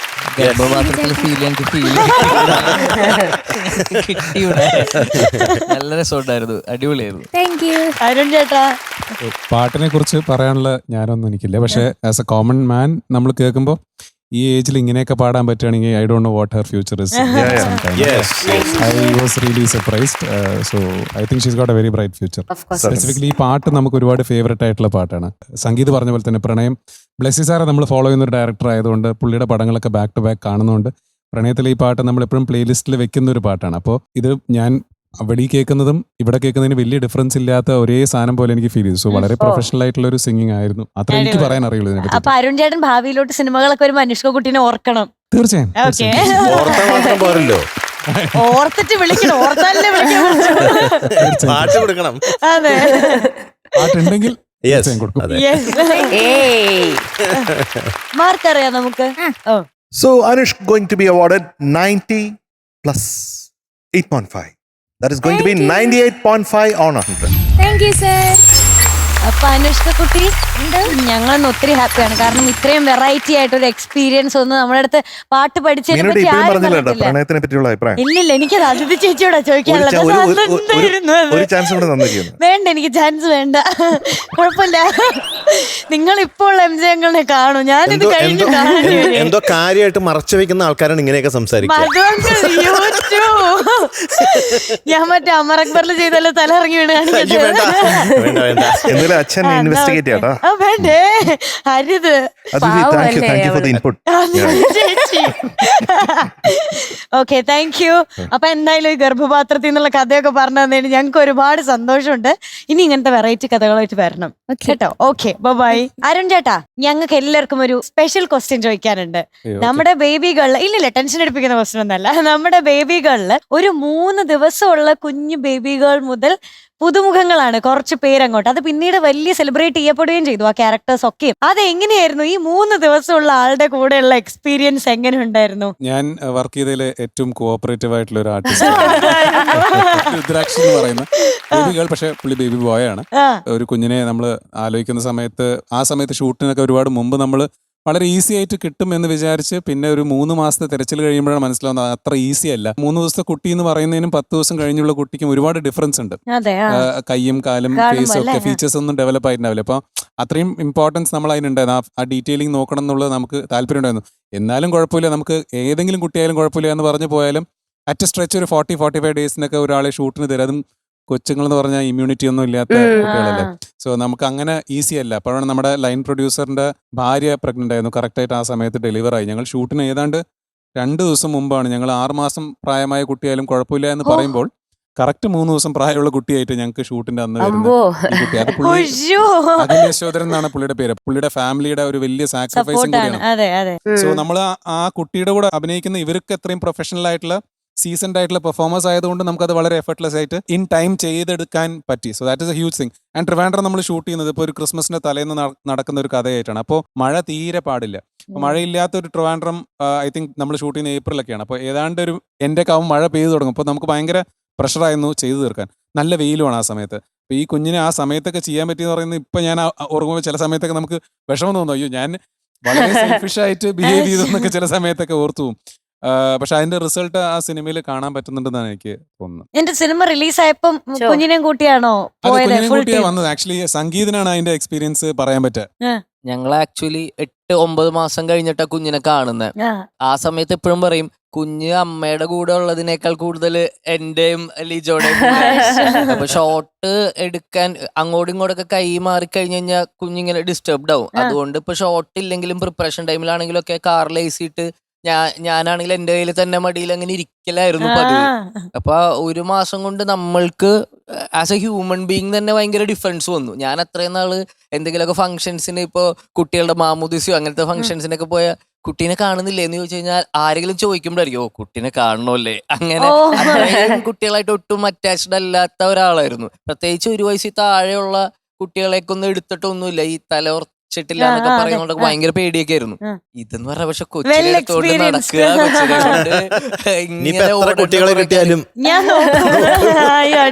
ഗർഭപാത്രത്തിൽ ഫീൽ കിട്ടി ഇവിടെ. നല്ല രസമുണ്ടായിരുന്നു, അടിപൊളിയായിരുന്നു. Thank you. അരുൺ ചേട്ടാ? പാട്ടിനെ കുറിച്ച് പറയാനുള്ള ഞാനൊന്നും എനിക്കില്ല. പക്ഷെ ആസ് എ കോമൺ മാൻ നമ്മൾ കേൾക്കുമ്പോൾ ഈ ഏജിൽ ഇങ്ങനെയൊക്കെ പാടാൻ പറ്റുകയാണെങ്കിൽ I don't know what Har future is. I was really surprised. So I think she's got A very bright future. Specifically ഈ പാട്ട് നമുക്ക് ഒരുപാട് ഫേവറേറ്റ് ആയിട്ടുള്ള പാട്ടാണ്. സംഗീത് പറഞ്ഞ പോലെ തന്നെ പ്രണയം, ബ്ലെസ്സി സാറെ നമ്മൾ ഫോളോ ചെയ്യുന്ന ഒരു ഡയറക്ടർ ആയതുകൊണ്ട് പുള്ളിയുടെ പടങ്ങളൊക്കെ ബാക്ക് ടു ബാക്ക് കാണുന്നതുകൊണ്ട് പ്രണയത്തിലെ ഈ പാട്ട് നമ്മൾ എപ്പോഴും പ്ലേലിസ്റ്റിൽ വെക്കുന്ന ഒരു പാട്ടാണ്. അപ്പോൾ ഇത് ഞാൻ അവിടെ കേൾക്കുന്നതും ഇവിടെ കേൾക്കുന്നതിന് വലിയ ഡിഫറൻസ് ഇല്ലാത്ത ഒരേ സാധനം പോലെ എനിക്ക് ഫീൽ ചെയ്തു. സോ വളരെ പ്രൊഫഷണൽ ആയിട്ടുള്ള ഒരു സിംഗിങ് ആയിരുന്നു. അത്ര എനിക്ക് പറയാൻ അറിയുള്ളൂ ഇതിനെ. അപ്പൊ അരുൺ ചേട്ടൻ ഭാവിയിലോട്ട് സിനിമകളൊക്കെ വരുമ്പോ അനുഷ്ക കുട്ടീനെ ഓർക്കണം. തീർച്ചയായും. ഓർത്തിട്ട് വിളിക്കണം. ഓർത്താലേ പാട്ട് കൊടുക്കണം. അതെ, പാട്ടുണ്ടെങ്കിൽ കൊടുക്കും. മാർക്ക് അറിയാം നമുക്ക്. So Anush going to be awarded 90 plus 8.5. That is going to be 98.5 on 100. Thank you sir. അപ്പൊ അനുഷ്ക കുട്ടി ഞങ്ങളൊന്ന് ഒത്തിരി ഹാപ്പിയാണ്. കാരണം ഇത്രയും വെറൈറ്റി ആയിട്ടൊരു എക്സ്പീരിയൻസ് ഒന്നും നമ്മുടെ അടുത്ത് പാട്ട് പഠിച്ചതിനെ മീനുട്ടി പറ്റി ഇപ്പോഴും ആരും പറഞ്ഞില്ല കേട്ടോ പറഞ്ഞിട്ടില്ല. പ്രണയത്തിനെ പറ്റിയുള്ള അഭിപ്രായം. ഇല്ലില്ല, എനിക്കത് അതിഥി ചേച്ചിയോടാ ചോദിക്കാനുള്ളത്. അതെന്തായിരുന്നു അത്? ഒരു ചാൻസ് കൂടെ തന്നിരിക്കുന്നു. വേണ്ട, എനിക്ക് ചാൻസ് വേണ്ട, കുഴപ്പമില്ല. നിങ്ങൾ ഇപ്പോൾ എംജയങ്ങളെ കാണും, ഞാനിത് കഴിഞ്ഞു കാണും. എന്തോ കാര്യമായിട്ട് മറച്ചു വെക്കുന്ന ആൾക്കാരാണ് ഇങ്ങനെയൊക്കെ സംസാരിക്കുക. ഞാൻ മറ്റേ അമർ അക്ബറിൽ ചെയ്തല്ലോ തല ഇറങ്ങി വീണ് അയ്യോ, വേണ്ട, വേണ്ട, വേണ്ട. എന്തായാലും അച്ഛൻ ഇൻവെസ്റ്റിഗേറ്റ് ചെയ്യാട്ടോ. വേണ്ടേ, അരുത്. Thank you for the input. Okay, thank you. അപ്പൊ എന്തായാലും ഈ ഗർഭപാത്രത്തിൽ നിന്നുള്ള കഥയൊക്കെ പറഞ്ഞു തന്നതിന് ഞങ്ങൾക്ക് ഒരുപാട് സന്തോഷമുണ്ട്. ഇനി ഇങ്ങനത്തെ വെറൈറ്റി കഥകളായിട്ട് വരണം കേട്ടോ. Okay, by. അരുൺ ചേട്ടാ, ഞങ്ങൾക്ക് എല്ലാവർക്കും ഒരു സ്പെഷ്യൽ ക്വസ്റ്റ്യൻ ചോദിക്കാനുണ്ട്. നമ്മുടെ ബേബി ഗേളില്, ഇല്ലില്ല ടെൻഷൻ എടുപ്പിക്കുന്ന ക്വസ്റ്റ്യൻ ഒന്നല്ല, നമ്മുടെ ബേബി ഗേളില് ഒരു 3 ദിവസമുള്ള കുഞ്ഞു ബേബി ഗേൾ മുതൽ പുതുമുഖങ്ങളാണ് കുറച്ച് പേരങ്ങോട്ട്. അത് പിന്നീട് വലിയ സെലിബ്രേറ്റ് ചെയ്യപ്പെടുകയും ചെയ്തു, ആ ക്യാരക്ടേഴ്സ് ഒക്കെ. അത് എങ്ങനെയായിരുന്നു ഈ 3 ദിവസമുള്ള ആളുടെ കൂടെയുള്ള എക്സ്പീരിയൻസ്? എങ്ങനെ ഉണ്ടായിരുന്നു? ഞാൻ വർക്ക് ചെയ്തതിൽ ഏറ്റവും കോഓപ്പറേറ്റീവ് ആയിട്ടുള്ള ഒരു ആർട്ടിസ്റ്റ് രുദ്രാക്ഷി എന്ന് പറയുന്ന ബേബി ഗേൾ. പക്ഷെ പുള്ളി ബേബി ബോയ് ആണ്. ഒരു കുഞ്ഞിനെ നമ്മൾ ആലോചിക്കുന്ന സമയത്ത്, ആ സമയത്ത് ഷൂട്ടിനൊക്കെ ഒരുപാട് മുമ്പ് നമ്മൾ വളരെ ഈസി ആയിട്ട് കിട്ടും എന്ന് വിചാരിച്ച് പിന്നെ ഒരു 3 മാസത്തെ തെരച്ചിൽ കഴിയുമ്പോഴാണ് മനസ്സിലാവുന്നത് അത്ര ഈസി അല്ല. 3 ദിവസത്തെ കുട്ടി എന്ന് പറയുന്നതിനും 10 ദിവസം കഴിഞ്ഞുള്ള കുട്ടിക്കും ഒരുപാട് ഡിഫറൻസ് ഉണ്ട്. കയ്യും കാലും ഫേസും ഒക്കെ ഫീച്ചേഴ്സ് ഒന്നും ഡെവലപ്പ് ആയിട്ടുണ്ടാവില്ല. അപ്പോൾ അത്രയും ഇമ്പോർട്ടൻസ് നമ്മൾ അതിനുണ്ടായിരുന്നു. ആ ഡീറ്റെയിലിംഗ് നോക്കണം എന്നുള്ളത് നമുക്ക് താല്പര്യം ഉണ്ടായിരുന്നു. എന്നാലും കുഴപ്പമില്ല, നമുക്ക് ഏതെങ്കിലും കുട്ടിയായാലും കുഴപ്പമില്ല എന്ന് പറഞ്ഞു പോയാലും അറ്റ് സ്ട്രെച്ച് ഒരു 40-45 ഡേയ്സിനൊക്കെ ഒരാളെ ഷൂട്ടിന് തരും. അതും കൊച്ചുങ്ങൾ എന്ന് പറഞ്ഞാൽ ഇമ്മ്യൂണിറ്റി ഒന്നും ഇല്ലാത്ത കുട്ടികളല്ലേ. സോ നമുക്ക് അങ്ങനെ ഈസി അല്ല. അപ്പോഴാണ് നമ്മുടെ ലൈൻ പ്രൊഡ്യൂസറിന്റെ ഭാര്യ പ്രഗ്നന്റ് ആയിരുന്നു. കറക്റ്റായിട്ട് ആ സമയത്ത് ഡെലിവർ ആയി. ഞങ്ങൾ ഷൂട്ടിന് ഏതാണ്ട് 2 ദിവസം മുമ്പാണ്. ഞങ്ങൾ 6 മാസം പ്രായമായ കുട്ടിയായാലും കുഴപ്പമില്ല എന്ന് പറയുമ്പോൾ കറക്റ്റ് 3 ദിവസം പ്രായമുള്ള കുട്ടിയായിട്ട് ഞങ്ങൾക്ക് ഷൂട്ടിന്റെ അന്ന് വരുന്നത് ഈ കുട്ടി. അത് പുള്ളി അഖിൽ യശോധരൻ എന്നാണ് പുള്ളിയുടെ പേര്. പുള്ളിയുടെ ഫാമിലിയുടെ ഒരു വലിയ സാക്രിഫൈസും കൂടിയാണ്. സോ നമ്മൾ ആ കുട്ടിയുടെ കൂടെ അഭിനയിക്കുന്ന ഇവർക്ക് എത്രയും പ്രൊഫഷണൽ ആയിട്ടുള്ള സീസൺഡ് ആയിട്ടുള്ള പെർഫോമേഴ്സ് ആയതുകൊണ്ട് നമുക്കത് വളരെ എഫർട്ട്ലെസ് ആയിട്ട് ഇൻ ടൈം ചെയ്തെടുക്കാൻ പറ്റി. So that is A huge thing. And Trivandrum നമ്മൾ ഷൂട്ട് ചെയ്യുന്നത് ഇപ്പോൾ ഒരു ക്രിസ്മസിന്റെ തലേന്ന് നടക്കുന്ന ഒരു കഥയായിട്ടാണ്. അപ്പോൾ മഴ തീരെ പാടില്ല. മഴയില്ലാത്ത ഒരു ട്രിവാൻഡ്രം ഐ തിങ്ക് നമ്മൾ ഷൂട്ട് ചെയ്യുന്ന ഏപ്രിലൊക്കെയാണ്. അപ്പോൾ ഏതാണ്ട് ഒരു എൻ്റെ കാവും മഴ പെയ്തു തുടങ്ങും. അപ്പോൾ നമുക്ക് ഭയങ്കര പ്രഷറായിരുന്നു ചെയ്തു തീർക്കാൻ. നല്ല വെയിലുമാണ് ആ സമയത്ത്. അപ്പോൾ ഈ കുഞ്ഞിനെ ആ സമയത്തൊക്കെ ചെയ്യാൻ പറ്റിയെന്ന് പറയുന്നത് ഇപ്പം ഞാൻ ഓർക്കുമ്പോൾ ചില സമയത്തൊക്കെ നമുക്ക് വിഷമം തോന്നും. അയ്യോ, ഞാൻ വളരെ സെൽഫിഷായിട്ട് ബിഹേവ് ചെയ്തെന്നൊക്കെ ചില സമയത്തൊക്കെ ഓർത്തു പോകും. പക്ഷെ അതിന്റെ റിസൾട്ട് ആ സിനിമയിൽ കാണാൻ പറ്റുന്നുണ്ടെന്നാണ് എനിക്ക് തോന്നുന്നത്. എന്റെ സിനിമ റിലീസായപ്പം കുഞ്ഞിനെയും കൂട്ടിയാണോ കുഞ്ഞിനെ വന്നത്? ആക്ച്വലി സംഗീതനാണ് അതിന്റെ എക്സ്പീരിയൻസ് പറയാൻ പറ്റുക. ഞങ്ങൾ ആക്ച്വലി 8-9 മാസം കഴിഞ്ഞിട്ടാ കുഞ്ഞിനെ കാണുന്നത്. ആ സമയത്ത് എപ്പോഴും പറയും, കുഞ്ഞ് അമ്മയുടെ കൂടെ ഉള്ളതിനേക്കാൾ കൂടുതൽ എന്റെയും ലിജോയുടെയും. അപ്പൊ ഷോട്ട് എടുക്കാൻ അങ്ങോട്ടും ഇങ്ങോട്ടൊക്കെ കൈ മാറി കഴിഞ്ഞു കഴിഞ്ഞാൽ കുഞ്ഞിങ്ങനെ ഡിസ്റ്റർബ്ഡ് ആവും. അതുകൊണ്ട് ഇപ്പൊ ഷോട്ട് ഇല്ലെങ്കിലും പ്രിപ്പറേഷൻ ടൈമിലാണെങ്കിലും ഒക്കെ കാറിൽ ഏസിയിട്ട് ഞാനാണെങ്കിൽ എന്റെ കയ്യിൽ തന്നെ മടിയിൽ അങ്ങനെ ഇരിക്കലായിരുന്നു പതിവ്. അപ്പൊ 1 മാസം കൊണ്ട് നമ്മൾക്ക് ആസ് എ ഹ്യൂമൻ ബീങ് തന്നെ ഭയങ്കര ഡിഫറൻസ് വന്നു. ഞാൻ അത്രയും നാള് എന്തെങ്കിലുമൊക്കെ ഫംഗ്ഷൻസിന്, ഇപ്പൊ കുട്ടികളുടെ മാമുദിസോ അങ്ങനത്തെ ഫംഗ്ഷൻസിനൊക്കെ പോയ കുട്ടീനെ കാണുന്നില്ലേ എന്ന് ചോദിച്ചു കഴിഞ്ഞാൽ ആരെങ്കിലും ചോദിക്കുമ്പോഴായിരിക്കും, ഓ കുട്ടീനെ കാണണമല്ലേ. അങ്ങനെ കുട്ടികളായിട്ട് ഒട്ടും അറ്റാച്ച്ഡ് അല്ലാത്ത ഒരാളായിരുന്നു. പ്രത്യേകിച്ച് 1 വയസ്സിൽ താഴെയുള്ള കുട്ടികളെക്കൊന്നും എടുത്തിട്ടൊന്നുമില്ല. ഈ തലയോർച്ചിട്ടില്ല എന്നൊക്കെ പറയുന്നത് ഭയങ്കര പേടിയൊക്കെ ആയിരുന്നു. ഇതെന്ന് പറഞ്ഞ പക്ഷെ കൊച്ചിനെ കൊണ്ട് നടക്കുക, കൊച്ചിനെ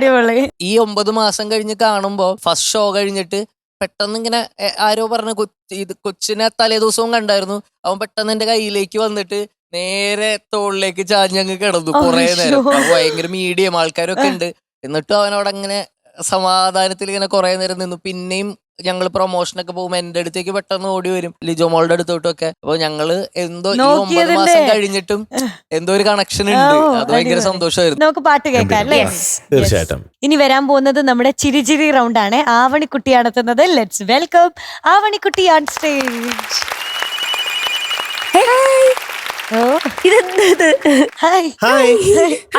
കൊണ്ട് ഈ 9 മാസം കഴിഞ്ഞ് കാണുമ്പോ ഫസ്റ്റ് ഷോ കഴിഞ്ഞിട്ട് പെട്ടെന്ന് ഇങ്ങനെ ആരോ പറഞ്ഞ കൊച്ചിനെ തലേ ദിവസവും കണ്ടായിരുന്നു. അവൻ പെട്ടെന്ന് എന്റെ കയ്യിലേക്ക് വന്നിട്ട് നേരെ തോളിലേക്ക് ചാഞ്ഞങ്ങ് കിടന്നു കുറെ നേരം. ഭയങ്കര മീഡിയം ആൾക്കാരൊക്കെ ഉണ്ട്. എന്നിട്ടും അവനോട് അങ്ങനെ സമാധാനത്തിൽ ഇങ്ങനെ കുറെ നേരം നിന്നു. പിന്നെയും ഞങ്ങൾ പ്രൊമോഷനൊക്കെ പോകുമ്പോ എന്റെ അടുത്തേക്ക് പെട്ടെന്ന് ഓടി വരും, ലിജോ മോളുടെ അടുത്തോട്ടൊക്കെ. അപ്പൊ ഞങ്ങള് എന്തോ ഈ 9 മാസം കഴിഞ്ഞിട്ടും എന്തോ ഒരു കണക്ഷൻ ഉണ്ട്. അത് ഭയങ്കര സന്തോഷമായിരുന്നു. നമുക്ക് പാട്ട് കേൾക്കാം അല്ലേ? തീർച്ചയായിട്ടും. ഇനി വരാൻ പോകുന്നത് നമ്മുടെ ചിരിചിരി റൗണ്ട് ആണ്. ആവണിക്കുട്ടിയാണ് എത്തുന്നത്. ലെറ്റ്സ് വെൽക്കം ആവണിക്കുട്ടി ഓൺ സ്റ്റേജ്.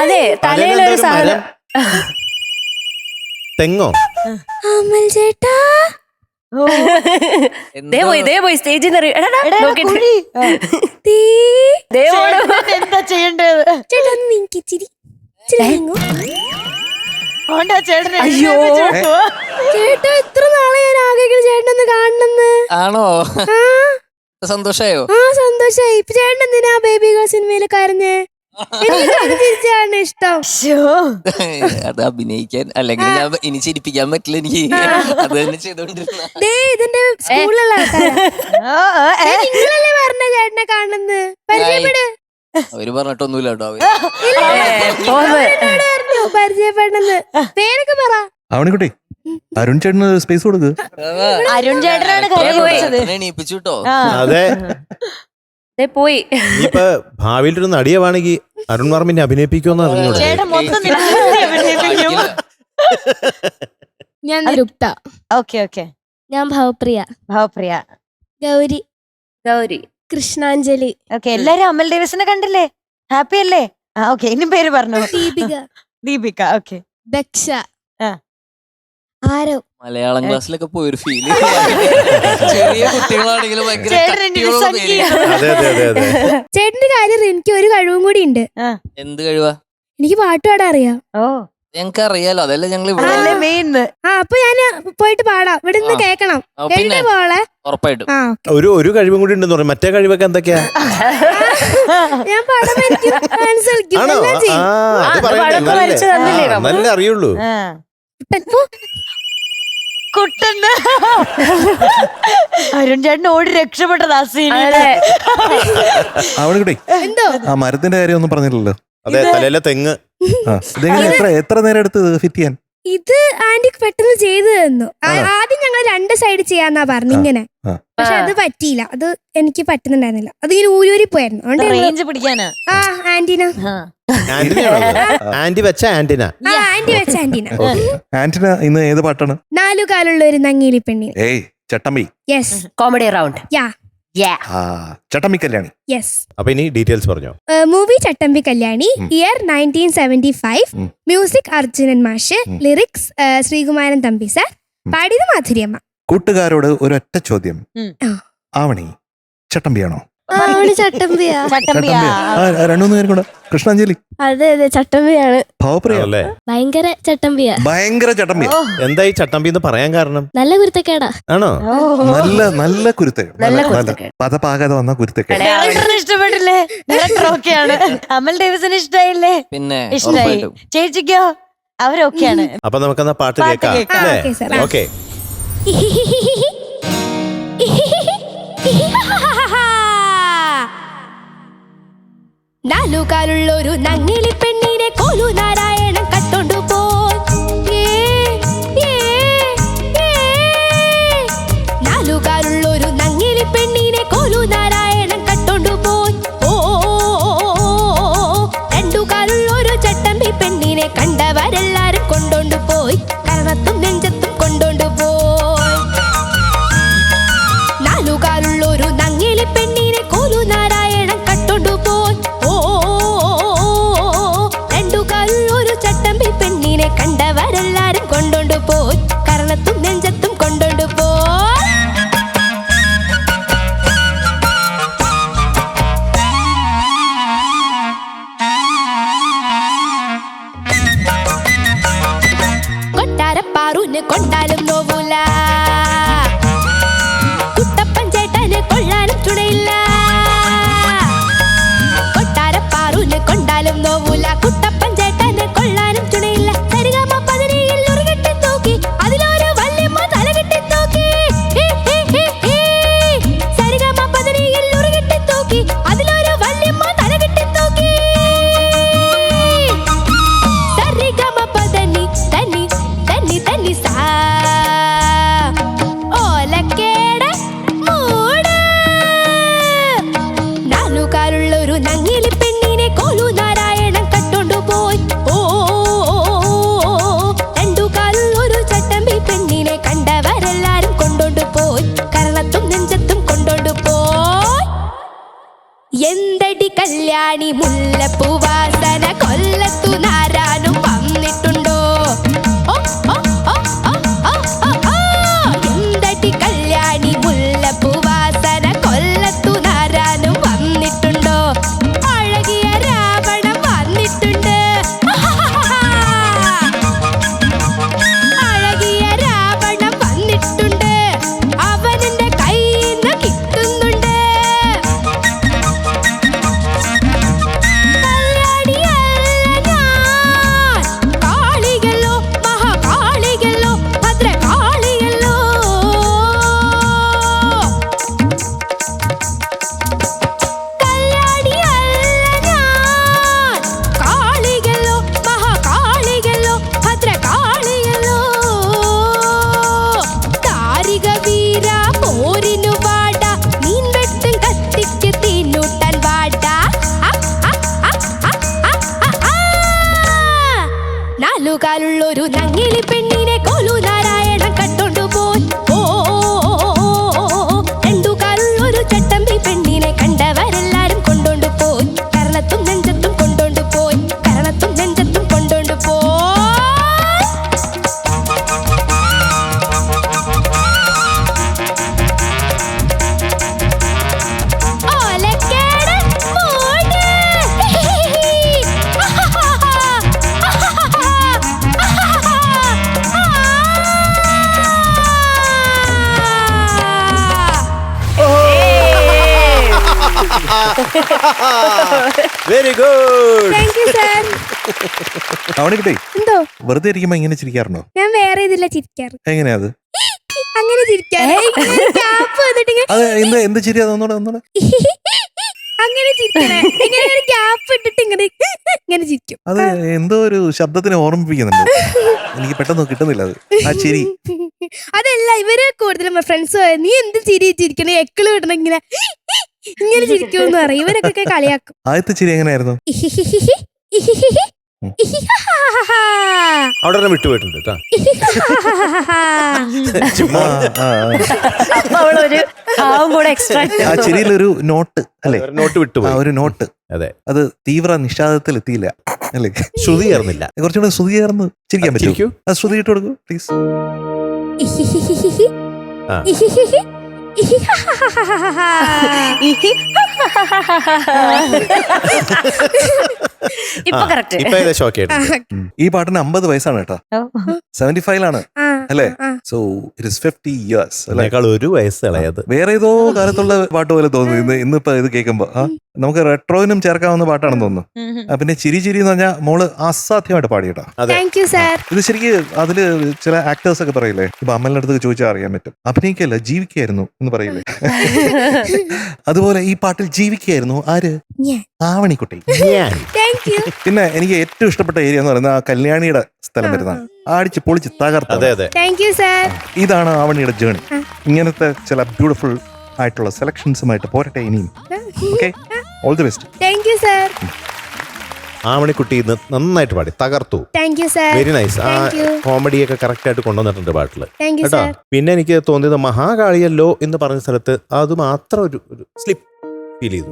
അതെ, തലയിലൊരു സാധനം. തെങ്ങോ? അമൽ ചേട്ടാ പോയി സ്റ്റേജിൽ എന്താ ചെയ്യേണ്ടത്? ചേട്ടാ നിനക്ക് ഇച്ചിരി അയ്യോ ചേട്ടാ എത്ര നാളെ ഞാൻ ആഗ്രഹിക്കുന്നു ചേട്ടനൊന്ന് കാണണമെന്ന്. ആണോ? സന്തോഷായോ? ആ സന്തോഷായി. ഇപ്പൊ ചേട്ടൻ എന്തിനാ ബേബി ഗേൾ സിനിമയിൽ കരഞ്ഞേ? എനിക്ക് തിരിച്ചാണ് ഇഷ്ടം. ശ്ശോ. അത് അഭിനയിക്കാൻ അല്ലെങ്കിൽ ഞാൻ ഇനി ചിരിപ്പിക്കാൻ പറ്റില്ല എനിക്ക്. അത് തന്നെ ചെയ്തോണ്ടിരുന്ന ദേ ഇതിന്റെ സ്കൂളിലുള്ള ആൾക്കാരാ. നിങ്ങളല്ലേ പറഞ്ഞ ചേട്ടനെ കാണുന്നത്? പരിചയപ്പെട്. അവര് പറഞ്ഞിട്ടൊന്നുമില്ല കേട്ടോ. അവരെന്നോട് പറഞ്ഞു പരിചയപ്പെടുന്നത്. പേരൊക്കെ പറ. അവണിക്കുട്ടി അരുൺ ചേട്ടന് സ്പേസ് കൊടുക്ക്. അരുൺ ചേട്ടനാണ് കാര്യം ചോദിച്ചത്. എണീപ്പിച്ചു കേട്ടോ. അതെ പോയി. ഇനിയിപ്പൊ ഭാവിയിൽ ഒരു നടിയവാണെങ്കിൽ അരുൺ വർമ്മനെ അഭിനയിപ്പിക്കുമെന്ന് അറിഞ്ഞൂടെ? ചേട്ടൻ മൊത്തം അഭിനയിപ്പിക്കും. ഞാൻ തൃപ്ത. Okay okay. ഞാൻ ഭവപ്രിയ. ഭാവപ്രിയ. ഗൗരി. ഗൗരി. കൃഷ്ണാഞ്ജലി. ഓക്കെ, എല്ലാരും അമൽ ഡേവിസിനെ കണ്ടില്ലേ? ഹാപ്പി അല്ലേ? ഓക്കെ, ഇനി പേര് പറഞ്ഞു. ദീപിക. ദീപിക. ഓക്കെ. ദക്ഷ. ആ. ആരോ. മലയാളം ക്ലാസ്സിലൊക്കെ പോയൊരു ഫീല്. ചെറിയ കുട്ടികളാണെങ്കിലും ഭയങ്കര ചേട്ടൻ എന്റെ ഒരു കട്ടിയുള്ള സംഖ്യ. പേര്. അതെ അതെ അതെ അതെ. ചേട്ടന്റെ കാര്യം എനിക്ക് ഒരു കഴിവും കൂടി ഉണ്ട്. എന്ത് കഴിവാ? എനിക്ക് പാട്ട് പാടാൻ അറിയാം. ഓ, ഞങ്ങക്ക് അറിയാലോ, അതല്ല ഞങ്ങൾ ഇവിടെ അതല്ലേ മെയിൻ. അപ്പൊ ഞാന് പോയിട്ട് പാടാം. ഇവിടെ നിന്ന് കേക്കണം. പിന്നെ പോളെ. ഉറപ്പായിട്ടും. ആ ഒരു കഴിവും കൂടി ഉണ്ടെന്ന് പറയും. മറ്റേ കഴിവൊക്കെ എന്തൊക്കെയാ? ഞാൻ പാടാൻ പഠിക്കും, ഡാൻസ് കളിക്കും, ആണോ? എല്ലാം ചെയ്യും. അത് പറയണ്ടേ, നല്ല അറിയുള്ളൂ. കുട്ടന് അരുൺ ചേട്ടൻ ഓടി രക്ഷപ്പെട്ടത് ആ സീനിൽ. അവണിക്കുട്ടി എന്തോ ആ മരത്തിന്റെ കാര്യം ഒന്നും പറഞ്ഞില്ലല്ലോ. അതെ, തലയിലെ തെങ്ങ്. ഇതെങ്ങനെ എത്ര നേരം എടുത്ത് ഫിറ്റ് ചെയ്യാൻ? ഇത് ആന്റി പെട്ടെന്ന് ചെയ്തു തന്നു. ആദ്യം ഞങ്ങൾ രണ്ട് സൈഡ് ചെയ്യാന്നാ പറഞ്ഞു ഇങ്ങനെ. പക്ഷെ അത് പറ്റിയില്ല. അത് എനിക്ക് പറ്റുന്നുണ്ടായിരുന്നില്ല. അത് ഇങ്ങനെ ഊരി പോയായിരുന്നു. അതുകൊണ്ട് റേഞ്ച് പിടിക്കാനാ. ആ ആന്റിന. ആന്റി വെച്ച ആന്റിന. ആന്റി വെച്ച ആന്റിന. ആന്റിന ഇന്ന് ഏത് പാട്ടാണ്? 4 കാലുള്ള ഒരു നങ്ങേലി പെണ്ണിന്. ഏയ് ചട്ടമ്പി. Yes. Comedy round. Chattambi Kalyani. Yes. അപ്പൊ ഇനി ഡീറ്റെയിൽസ് പറഞ്ഞോ. Movie Chattambi Kalyani. Year 1975. Music Arjunan മാഷ്. Lyrics Sreekumaran Thampi sir. പാടിയത് മാധുര്യമ്മ. കൂട്ടുകാരോട് ഒരൊറ്റ ചോദ്യം. ഉം. ആവണി ചട്ടമ്പിയാണോ? ചട്ടമ്പിയാ. ചട്ടമ്പിയാ. രണ്ടുമൂന്ന് പേരും കൂടെ. കൃഷ്ണാഞ്ജലി. അതെ അതെ ചട്ടമ്പിയാണ്. ഭാവപ്രിയ. അല്ലേ? ഭയങ്കര ചട്ടമ്പിയാ. ഭയങ്കര ചട്ടമ്പി. എന്താ ഈ ചട്ടമ്പി എന്ന് പറയാൻ കാരണം? നല്ല കുരുത്തക്കേടാ. ആണോ? നല്ല കുരുത്തം. പദപാകാതെ വന്ന കുരുത്തക്കേട്. ഡയറക്ടറിന് ഇഷ്ടപ്പെട്ടില്ലേ? ഡയറക്ടർ ഓക്കെയാണ്. അമൽ ഡേവിസിന് ഇഷ്ടായില്ലേ? പിന്നെ ഇഷ്ടായി. ഉറപ്പായിട്ടും. ചേച്ചിക്കോ? അവരൊക്കെയാണ്. അപ്പൊ നമുക്കെന്നാ പാട്ട് കേൾക്കാം കേൾക്കാം. അല്ലേ? Okay, sir. ഓക്കെ. നാലുകാലുള്ളൊരു നങ്ങിലി പെണ്ണിനെ കോലു നാരായണൻ കട്ടോണ്ടു പോയി. നാലുകാലുള്ളൊരു നങ്ങിലി പെണ്ണിനെ കോലു നാരായണൻ കട്ടോണ്ടു പോയി. ഓ രണ്ടുകാലുള്ളൊരു ചട്ടമ്പി പെണ്ണിനെ കണ്ടവരെല്ലാരും കൊണ്ടോണ്ടു പോയി. കരണത്തും നെഞ്ചത്തും കൊണ്ടോണ്ടു പോയി. നാലുകാലുള്ളൊരു നങ്ങിലി പെണ്ണിനെ കോലു നാരായണൻ കട്ടോണ്ടു പോയി. രണ്ടുകാലുള്ളൊരു ചട്ടമ്പി പെണ്ണിനെ കണ്ടവരെല്ലാരും കൊണ്ടോണ്ടു പോയി. കരണത്തും നെഞ്ചത്തും കൊണ്ടോണ്ടു പോയി. കൊട്ടാരപ്പാറൂന് കൊണ്ടാലും നോവൂല. കുട്ടപ്പൻ ചേട്ടന് കൊള്ളാനും തുണയില്ല. കൊട്ടാരപ്പാറൂന് കൊണ്ടാലും നോവൂല. കുട്ടപ്പൻ ചേട്ടന് കൊള്ളാനും തുണയില്ല. സരിഗമ പതിനിയിൽ ഉരുകെട്ടി തൂക്കി അതിലൊരു വല്യമ്മ തലകെട്ടി തൂക്കി. സരിഗമ പതിനിയിൽ ഉരുകെട്ടി തൂക്കി അതിലൊരു വല്യമ്മ തലകെട്ടി തൂക്കി. സരിഗമ പദനി തന്നി തന്നി തന്നി സാ ഓലക്കേട മൂട്. നാലുകാലുള്ളൊരു നങ്ങിലി പെണ്ണിനെ കോലു നാരായണൻ കട്ടോണ്ടു പോയി. ഓ രണ്ടുകാലുള്ളൊരു ചട്ടമ്പി പെണ്ണിനെ കണ്ടവരെല്ലാരും കൊണ്ടോണ്ടു പോയി. കരണത്തും നെഞ്ചത്തും കൊണ്ടോണ്ടു പോയി. എന്തടി കല്യാണി മുല്ലപ്പൂവാസന കൊല്ലത്തു നാരാനും വന്നിട്ടുണ്ടോ? ഓ ഓ ഓ ഓ ഓ ഓ ഓ. എന്തടി കല്യാണി മുല്ലപ്പൂവാസന കൊല്ലത്തു നാരാനും വന്നിട്ടുണ്ടോ? അഴകിയ രാവണൻ വന്നിട്ടുണ്ട്. അഴകിയ രാവണൻ വന്നിട്ടുണ്ട്. അവനെന്റെ കയ്യിന്ന് കിട്ടുന്നുണ്ട്. Very good. Thank you sir. അവണിക്കുട്ടി എന്തോ വെറുതെ ഇരിക്കുമ്പോ ഇങ്ങനെ ചിരിക്കാറുണ്ടോ? ഞാൻ വേറെ ഇതില്ല ചിരിക്കാറ്. എങ്ങനെയാ അത്? അങ്ങനെ ചിരിക്കാറ്. ഗ്യാപ്പ് വന്നിട്ട് അത് എന്ത് ചിരി അതൊന്നൂടെ അങ്ങനെ ചിരിക്കണേ. ഇങ്ങനെ ഒരു ഗ്യാപ്പ് ഇട്ടിട്ട് ഇങ്ങനെ ചിരിക്കും. അത് എന്തോ ഒരു ശബ്ദത്തിനെ ഓർമ്മിപ്പിക്കുന്നുണ്ട്. എനിക്ക് പെട്ടെന്ന് കിട്ടുന്നില്ല അത് ആ ചിരി. അതല്ല, ഇവര് കൂടുതലും ഫ്രണ്ട്സ് നീ എന്ത് ചിരി ചിരിക്കണേ എക്കിള് വിടണ ഇങ്ങനെ ചിരിക്കുമെന്ന് പറയും. ഇവരൊക്കെ കളിയാക്കും. ആദ്യത്തെ ചിരി എങ്ങനെയായിരുന്നു? അവിടെ തന്നെ വിട്ടുപോയിട്ടുണ്ട് കേട്ടോ. അപ്പൊ അവളൊരു ഭാവം കൂടെ എക്സ്ട്രാ. ആ ചിരിയിലൊരു നോട്ട് അല്ലേ? നോട്ട് വിട്ടുപോയി. ഒരു നോട്ട്. അതെ, അത് തീവ്ര നിഷാദത്തിൽ എത്തിയില്ല അല്ലേ? ശ്രുതി ചേർന്നില്ല. കുറച്ചുകൂടെ ശ്രുതി ചേർന്ന് ചിരിക്കാൻ പറ്റുമോ? ആ ശ്രുതി ഇട്ട് കൊടുക്കൂ പ്ലീസ്. ഇപ്പൊ കറക്റ്റ്. ഇപ്പൊ ഷോക്ക് ആയിട്ട്. ഈ പാട്ടിന് 50 വയസ്സാണ് കേട്ടോ. 75 അല്ലേ? സോ ഇറ്റ് ഇസ് 50 years അല്ലേ? ഒരു വയസ്സ് ഇളയത്. വേറെ ഏതോ കാലത്തുള്ള പാട്ട് പോലെ തോന്നുന്നു ഇന്നിപ്പോ ഇത് കേൾക്കുമ്പോ. നമുക്ക് റെട്രോയിനും ചേർക്കാവുന്ന പാട്ടാണെന്ന് തോന്നുന്നു. പിന്നെ ചിരി ചിരി എന്ന് പറഞ്ഞാൽ മോള് അസാധ്യമായിട്ട് പാടിയിട്ടാ. Thank you sir. ഇത് ശരിക്കും അതില് ചില ആക്ടേഴ്സ് ഒക്കെ പറയില്ലേ, ഇപ്പൊ അമ്മലിന്റെ അടുത്ത് ചോദിച്ചാൽ അറിയാൻ പറ്റും, അഭിനയിക്കല്ല ജീവിക്കായിരുന്നു എന്ന് പറയില്ലേ? അതുപോലെ ഈ പാട്ടിൽ ജീവിക്കായിരുന്നു ആര്? ആവണിക്കുട്ടി. പിന്നെ എനിക്ക് ഏറ്റവും ഇഷ്ടപ്പെട്ട ഏരിയ എന്ന് പറയുന്നത് ആ കല്യാണിയുടെ സ്ഥലം വരുന്നതാണ്. അടിച്ച് പൊളിച്ച് തകർത്ത. Thank you sir. ഇതാണ് ആവണിയുടെ ജേണി. ഇങ്ങനത്തെ ചില ബ്യൂട്ടിഫുൾ ആയിട്ടുള്ള സെലക്ഷൻസുമായിട്ട് പോരട്ടെ ഇനിയും. Okay, all the best. Thank you sir. ആവണിക്കുട്ടി ഇന്ന് നന്നായിട്ട് പാടി തകർത്തു. Thank you sir. Very nice. ആ കോമഡിയൊക്കെ കറക്റ്റ് ആയിട്ട് കൊണ്ടുവന്നിട്ടുണ്ട് പാട്ടില് താങ്ക് യു കേട്ടോ. സാർ. പിന്നെ എനിക്ക് തോന്നിയത് മഹാകാളിയല്ലോ എന്ന് പറഞ്ഞ സ്ഥലത്ത് അത് മാത്രം ഒരു സ്ലിപ്പ് ഫീൽ ചെയ്തു.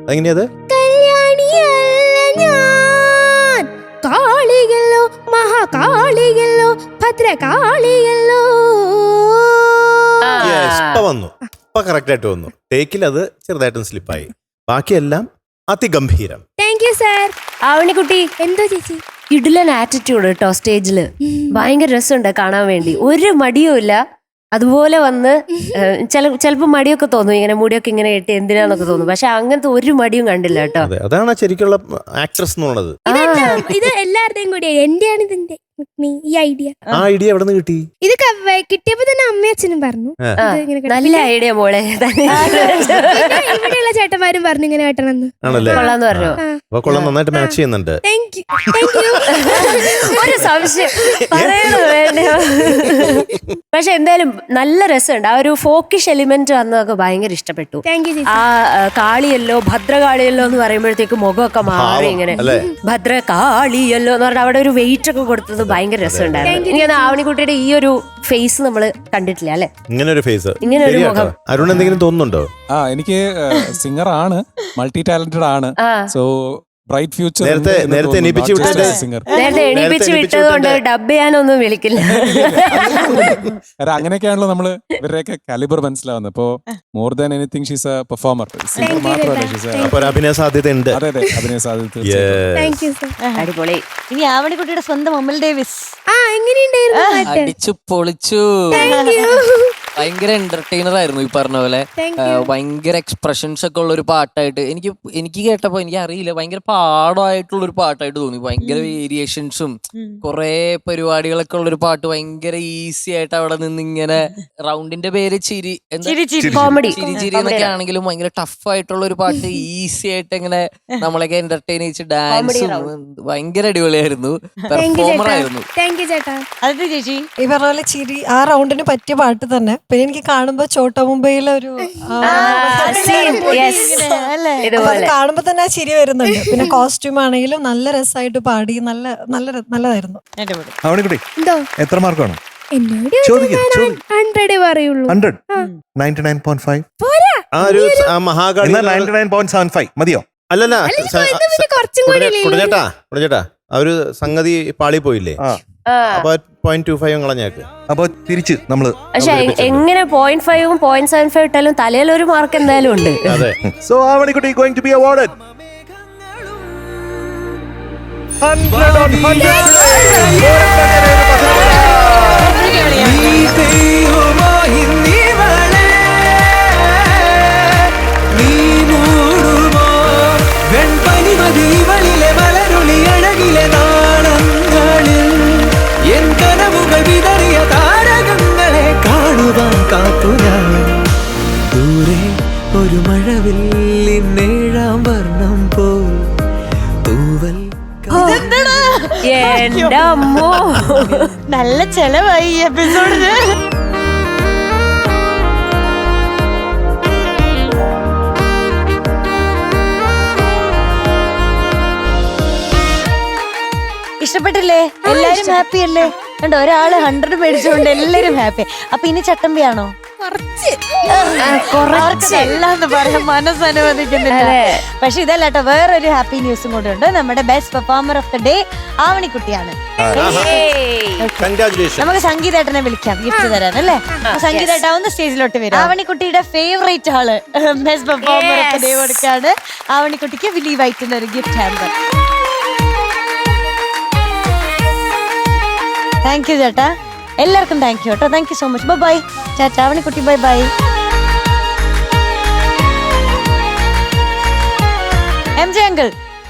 അതെങ്ങനെയത്? കാളിയല്ലോ മഹാകാളിയല്ലോ ഭദ്രകാളിയല്ലോ. ഇപ്പൊ വന്നു, ഇപ്പൊ കറക്റ്റ് ആയിട്ട് വന്നു. ടേക്കിൽ അത് ചെറുതായിട്ടും സ്ലിപ്പായി. ബാക്കിയെല്ലാം അതിഗംഭീരം. Thank you sir. ആവണിക്കുട്ടി എന്തോ ചേച്ചി? ഇഡുലൻ ആറ്റിറ്റ്യൂഡ് കേട്ടോ സ്റ്റേജില്. ഭയങ്കര രസമുണ്ട് കാണാൻ വേണ്ടി. ഒരു മടിയും ഇല്ല. അതുപോലെ വന്ന് ചിലപ്പോ മടിയൊക്കെ തോന്നും, ഇങ്ങനെ മുടിയൊക്കെ ഇങ്ങനെ ഇട്ട് എന്തിനാന്നൊക്കെ തോന്നും. പക്ഷെ അങ്ങനത്തെ ഒരു മടിയും കണ്ടില്ല കേട്ടോ. അതാണ് ശരിക്കുള്ള ആക്ട്രസ് എന്നുള്ളത്. ഇത് എല്ലാവരുടെയും കൂടി എന്റെയാണ് ഇതിന്റെ ഈ ഐഡിയ. ആ ഐഡിയ എവിടെ നിന്ന് കിട്ടി? ഇത് കിട്ടിയപ്പോ തന്നെ അമ്മയും അച്ഛനും പറഞ്ഞു നല്ല ഐഡിയ മോളെ. ഇവിടെയുള്ള ചേട്ടന്മാരും പറഞ്ഞു ഇങ്ങനെ കേട്ടണമെന്ന്. ആണല്ലേ? കൊള്ളാന്ന് പറഞ്ഞു. അപ്പൊ കൊള്ളാം, നന്നായിട്ട് മാച്ച് ചെയ്യുന്നുണ്ട്. Thank you. Thank U. ഒരു സംശയം പറയണോ വേണ്ടയോ? പക്ഷെ എന്തായാലും നല്ല രസമുണ്ട്. ആ ഒരു ഫോക്കിഷ് എലിമെന്റ് വന്നതൊക്കെ ഭയങ്കര ഇഷ്ടപ്പെട്ടു. Thank you. ആ കാളിയല്ലോ ഭദ്രകാളിയല്ലോ എന്ന് പറയുമ്പോഴത്തേക്ക് മുഖമൊക്കെ മാറി ഇങ്ങനെ ഭദ്രകാളിയല്ലോ എന്ന് പറഞ്ഞാൽ അവിടെ ഒരു വെയിറ്റ് ഒക്കെ കൊടുത്തത് ഭയങ്കര രസമുണ്ടായിരുന്നു. ഇങ്ങനെ ആവണിക്കുട്ടിയുടെ ഈ ഒരു ഫേസ് നമ്മള് കണ്ടിട്ടില്ല അല്ലെ? ഇങ്ങനെ ഒരു ഫേസ്, ഇങ്ങനെ ഒരു മുഖം. അരുൺ എന്തെങ്കിലും തോന്നുന്നുണ്ടോ? എനിക്ക് സിംഗർ ആണ്, മൾട്ടി ടാലന്റഡ് ആണ്. So bright future. നേരത്തെ എണീപ്പിച്ച് വിട്ടത് കൊണ്ട് ഡബ് ചെയ്യാനൊന്നും വിളിക്കില്ല. അങ്ങനെയൊക്കെയാണല്ലോ നമ്മള് ഇവരുടെയൊക്കെ കാലിബർ മനസ്സിലാവുന്നത്. ഇപ്പോ more than anything she's A performer. Singer മാത്രമല്ല, അഭിനയ സാധ്യത ഉണ്ട്. അതെ അതെ, അഭിനയ സാധ്യത. അടിപൊളി. ഇനി ആവണിക്കുട്ടിയുടെ സ്വന്തം അമൽ ഡേവിസ്. എങ്ങനെയുണ്ടായിരുന്നു? അടിച്ചു പൊളിച്ചു. ഭയങ്കര എന്റർടൈനർ ആയിരുന്നു ഈ പറഞ്ഞ പോലെ. ഭയങ്കര എക്സ്പ്രഷൻസ് ഒക്കെ ഉള്ള ഒരു പാട്ടായിട്ട് എനിക്ക് കേട്ടപ്പോ എനിക്ക് അറിയില്ല, ഭയങ്കര പാടമായിട്ടുള്ള ഒരു പാട്ടായിട്ട് തോന്നി. ഭയങ്കര വേരിയേഷൻസും കുറെ പരിപാടികളൊക്കെ ഉള്ള ഒരു പാട്ട്. ഭയങ്കര ഈസി ആയിട്ട് അവിടെ നിന്ന് ഇങ്ങനെ റൗണ്ടിന്റെ പേര് ചിരി കോമഡി ചിരി എന്നൊക്കെ ആണെങ്കിലും ഭയങ്കര ടഫ് ആയിട്ടുള്ള ഒരു പാട്ട് ഈസി ആയിട്ട് ഇങ്ങനെ നമ്മളൊക്കെ എന്റർടൈൻ ചെയ്യിച്ച് ഡാൻസും ഭയങ്കര അടിപൊളിയായിരുന്നു. പെർഫോമർ ആയിരുന്നു. അതെ ചേച്ചി, ഈ പറഞ്ഞ പോലെ ചിരി ആ റൗണ്ടിന് പറ്റിയ പാട്ട് തന്നെ. പിന്നെ എനിക്ക് കാണുമ്പോ ചോട്ടാ മുംബൈയിലെ ഒരു കാണുമ്പോ തന്നെ ആ ചിരി വരുന്നുണ്ട്. പിന്നെ കോസ്റ്റ്യൂം ആണെങ്കിലും നല്ല രസമായിട്ട് പാടി, നല്ലതായിരുന്നു. ആവണിക്കുട്ടി എത്ര മാർക്കാണ്? എന്നോട് 100 പറയുള്ളൂ. 100? 99.5? ആ മഹാകാളി 99.75 മതിയോ? അല്ലല്ല, കുറച്ചും കൂടി കുടഞ്ഞേട്ടാ ആ ഒരു സംഗതി പാളി പോയില്ലേ? അപ്പൊ 0.25 കളഞ്ഞേക്ക്. അപ്പൊ തിരിച്ച് നമ്മള് പക്ഷെ എങ്ങനെ 0.5ഉം 0.75 ഇട്ടാലും തലയിൽ ഒരു മാർക്ക് എന്തായാലും ഉണ്ട്. സോ ആവണിക്കുട്ടി going to be awarded 100 on 100. ഒരു മഴവില്ലിന്നേഴാം വർണ്ണം പോൽ തൂവൽ എന്റെ അമ്മോ. നല്ല ചെലവായി ഈ എപ്പിസോഡിന്. ഇഷ്ടപ്പെട്ടില്ലേ? എല്ലാരും ഹാപ്പി അല്ലേ? കണ്ടോ, ഒരാള് 100 മേടിച്ചുകൊണ്ട് എല്ലാരും ഹാപ്പി. അപ്പൊ ഇനി ചട്ടമ്പിയാണോ? അല്ലാന്ന് പറയാൻ മനസ്സനുവദിക്കുന്നില്ല. പക്ഷെ ഇതല്ല കേട്ടോ, വേറൊരു ഹാപ്പി ന്യൂസും കൂടെ ഉണ്ട്. നമ്മുടെ best performer of the day ആവണിക്കുട്ടിയാണ്. നമുക്ക് സംഗീതേട്ടനെ വിളിക്കാം ഗിഫ്റ്റ് തരാൻ അല്ലേ? സംഗീതേട്ട ഒന്ന് സ്റ്റേജിലോട്ട് വരും. ആവണിക്കുട്ടിയുടെ ഫേവറേറ്റ് ആള് best performer of the day കൊടുക്കാണ്. ആവണിക്കുട്ടിക്ക് വിലി വൈറ്റിന്റെ ഒരു ഗിഫ്റ്റ് ഹാമ്പർ. താങ്ക് യു ചേട്ടാ. എല്ലാവർക്കും താങ്ക് യു കേട്ടോ. Thank you so much. Bye ചേട്ടാ. ആവണിക്കുട്ടി bye bye. M J uncle,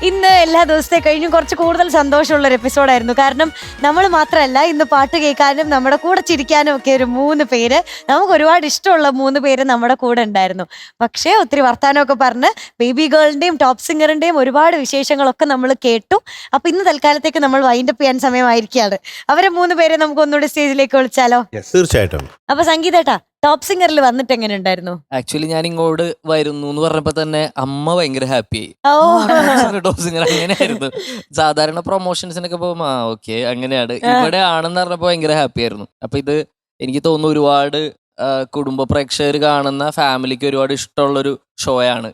ഇന്ന് എല്ലാ ദിവസത്തെ കഴിഞ്ഞും കുറച്ച് കൂടുതൽ സന്തോഷമുള്ള ഒരു എപ്പിസോഡായിരുന്നു. കാരണം നമ്മൾ മാത്രമല്ല, ഇന്ന് പാട്ട് കേൾക്കാനും നമ്മുടെ കൂടെ ചിരിക്കാനും ഒക്കെ ഒരു 3 പേര്, നമുക്ക് ഒരുപാട് ഇഷ്ടമുള്ള 3 പേര് നമ്മുടെ കൂടെ ഉണ്ടായിരുന്നു. പക്ഷേ ഒത്തിരി വർത്താനമൊക്കെ പറഞ്ഞ് ബേബി ഗേളിന്റെയും ടോപ്പ് സിംഗറിന്റെയും ഒരുപാട് വിശേഷങ്ങളൊക്കെ നമ്മൾ കേട്ടു. അപ്പൊ ഇന്ന് തൽക്കാലത്തേക്ക് നമ്മൾ വൈൻഡപ്പ് ചെയ്യാൻ സമയമായിരിക്കുകയാണ്. അവരെ 3 പേരെ നമുക്ക് ഒന്നുകൂടി സ്റ്റേജിലേക്ക് വിളിച്ചാലോ? തീർച്ചയായിട്ടും. അപ്പൊ സംഗീതേട്ടാ, ടോപ്പ് സിംഗറിൽ വന്നിട്ട് എങ്ങനെ ഉണ്ടായിരുന്നു? ആക്ച്വലി ഞാൻ ഇങ്ങോട്ട് വരുന്നു എന്ന് പറഞ്ഞപ്പോ തന്നെ അമ്മ ഭയങ്കര ഹാപ്പി ആയി. ടോപ്പ് സിംഗർ അങ്ങനെയായിരുന്നു. സാധാരണ പ്രൊമോഷൻസിനൊക്കെ പോകുമ്പോ ഓക്കെ അങ്ങനെയാണ്, ഇവിടെ ആണെന്ന് പറഞ്ഞപ്പോ ഭയങ്കര ഹാപ്പി ആയിരുന്നു. അപ്പൊ ഇത് എനിക്ക് തോന്നുന്നു ഒരുപാട് കുടുംബ പ്രേക്ഷകർ കാണുന്ന ഫാമിലിക്ക് ഒരുപാട് ഇഷ്ടമുള്ളൊരു ഷോയാണ്.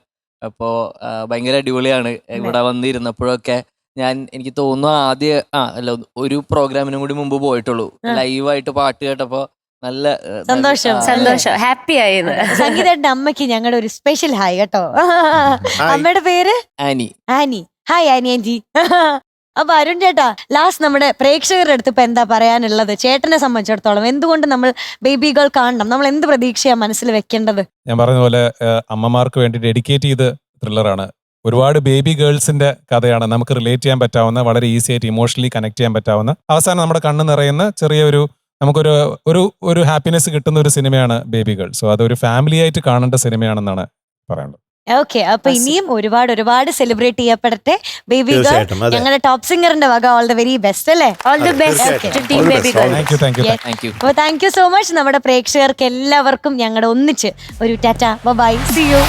അപ്പോ ഭയങ്കര അടിപൊളിയാണ്. ഇവിടെ വന്നിരുന്നപ്പോഴൊക്കെ എനിക്ക് തോന്നുന്നു ഒരു പ്രോഗ്രാമിനും കൂടി മുമ്പ് പോയിട്ടുള്ളൂ. ലൈവായിട്ട് പാട്ട് കേട്ടപ്പോ നല്ല സന്തോഷം, ഹാപ്പി ആയിരുന്നു. സംഗീതയുടെ അമ്മയ്ക്ക് ഞങ്ങളുടെ ഒരു സ്പെഷ്യൽ ഹായ് കേട്ടോ. അമ്മയുടെ പേര് ആനി. ആനി. Hi Annie aunty. അപ്പൊ അരുൺ ചേട്ടാ, ലാസ്റ്റ് നമ്മുടെ പ്രേക്ഷകരുടെ അടുത്ത് ഇപ്പൊ എന്താ പറയാനുള്ളത്? ചേട്ടനെ സംബന്ധിച്ചിടത്തോളം എന്തുകൊണ്ട് നമ്മൾ ബേബി ഗേൾ കാണണം? നമ്മൾ എന്ത് പ്രതീക്ഷയാ മനസ്സിൽ വെക്കേണ്ടത്? ഞാൻ പറഞ്ഞ പോലെ അമ്മമാർക്ക് വേണ്ടി ഡെഡിക്കേറ്റ് ചെയ്ത് ത്രില്ലറാണ്. ഒരുപാട് ബേബി ഗേൾസിന്റെ കഥയാണ്. നമുക്ക് റിലേറ്റ് ചെയ്യാൻ പറ്റാവുന്ന, വളരെ ഈസി ആയിട്ട് ഇമോഷണലി കണക്ട് ചെയ്യാൻ പറ്റാവുന്ന, അവസാനം നമ്മുടെ കണ്ണ് നിറയുന്ന ചെറിയൊരു നമുക്കൊരു ഒരു ഹാപ്പിനെസ് കിട്ടുന്ന ഒരു സിനിമയാണ് ബേബി ഗേൾ. സോ അതൊരു ഫാമിലി ആയിട്ട് കാണേണ്ട സിനിമയാണെന്നാണ് പറയുന്നത്. ഓക്കെ, അപ്പൊ ഇനിയും ഒരുപാട് സെലിബ്രേറ്റ് ചെയ്യപ്പെടട്ടെ ബേബി ഗേൾ. ഞങ്ങളുടെ ടോപ്പ് സിംഗറിന്റെ വക ഓൾ ദ വെരി ബെസ്റ്റ് അല്ലേ? All the best team baby girl. അപ്പൊ താങ്ക് യു സോ മച്ച്. നമ്മുടെ പ്രേക്ഷകർക്ക് എല്ലാവർക്കും ഞങ്ങളുടെ ഒന്നിച്ച് ഒരു ടാറ്റ ബൈ, സീ യു.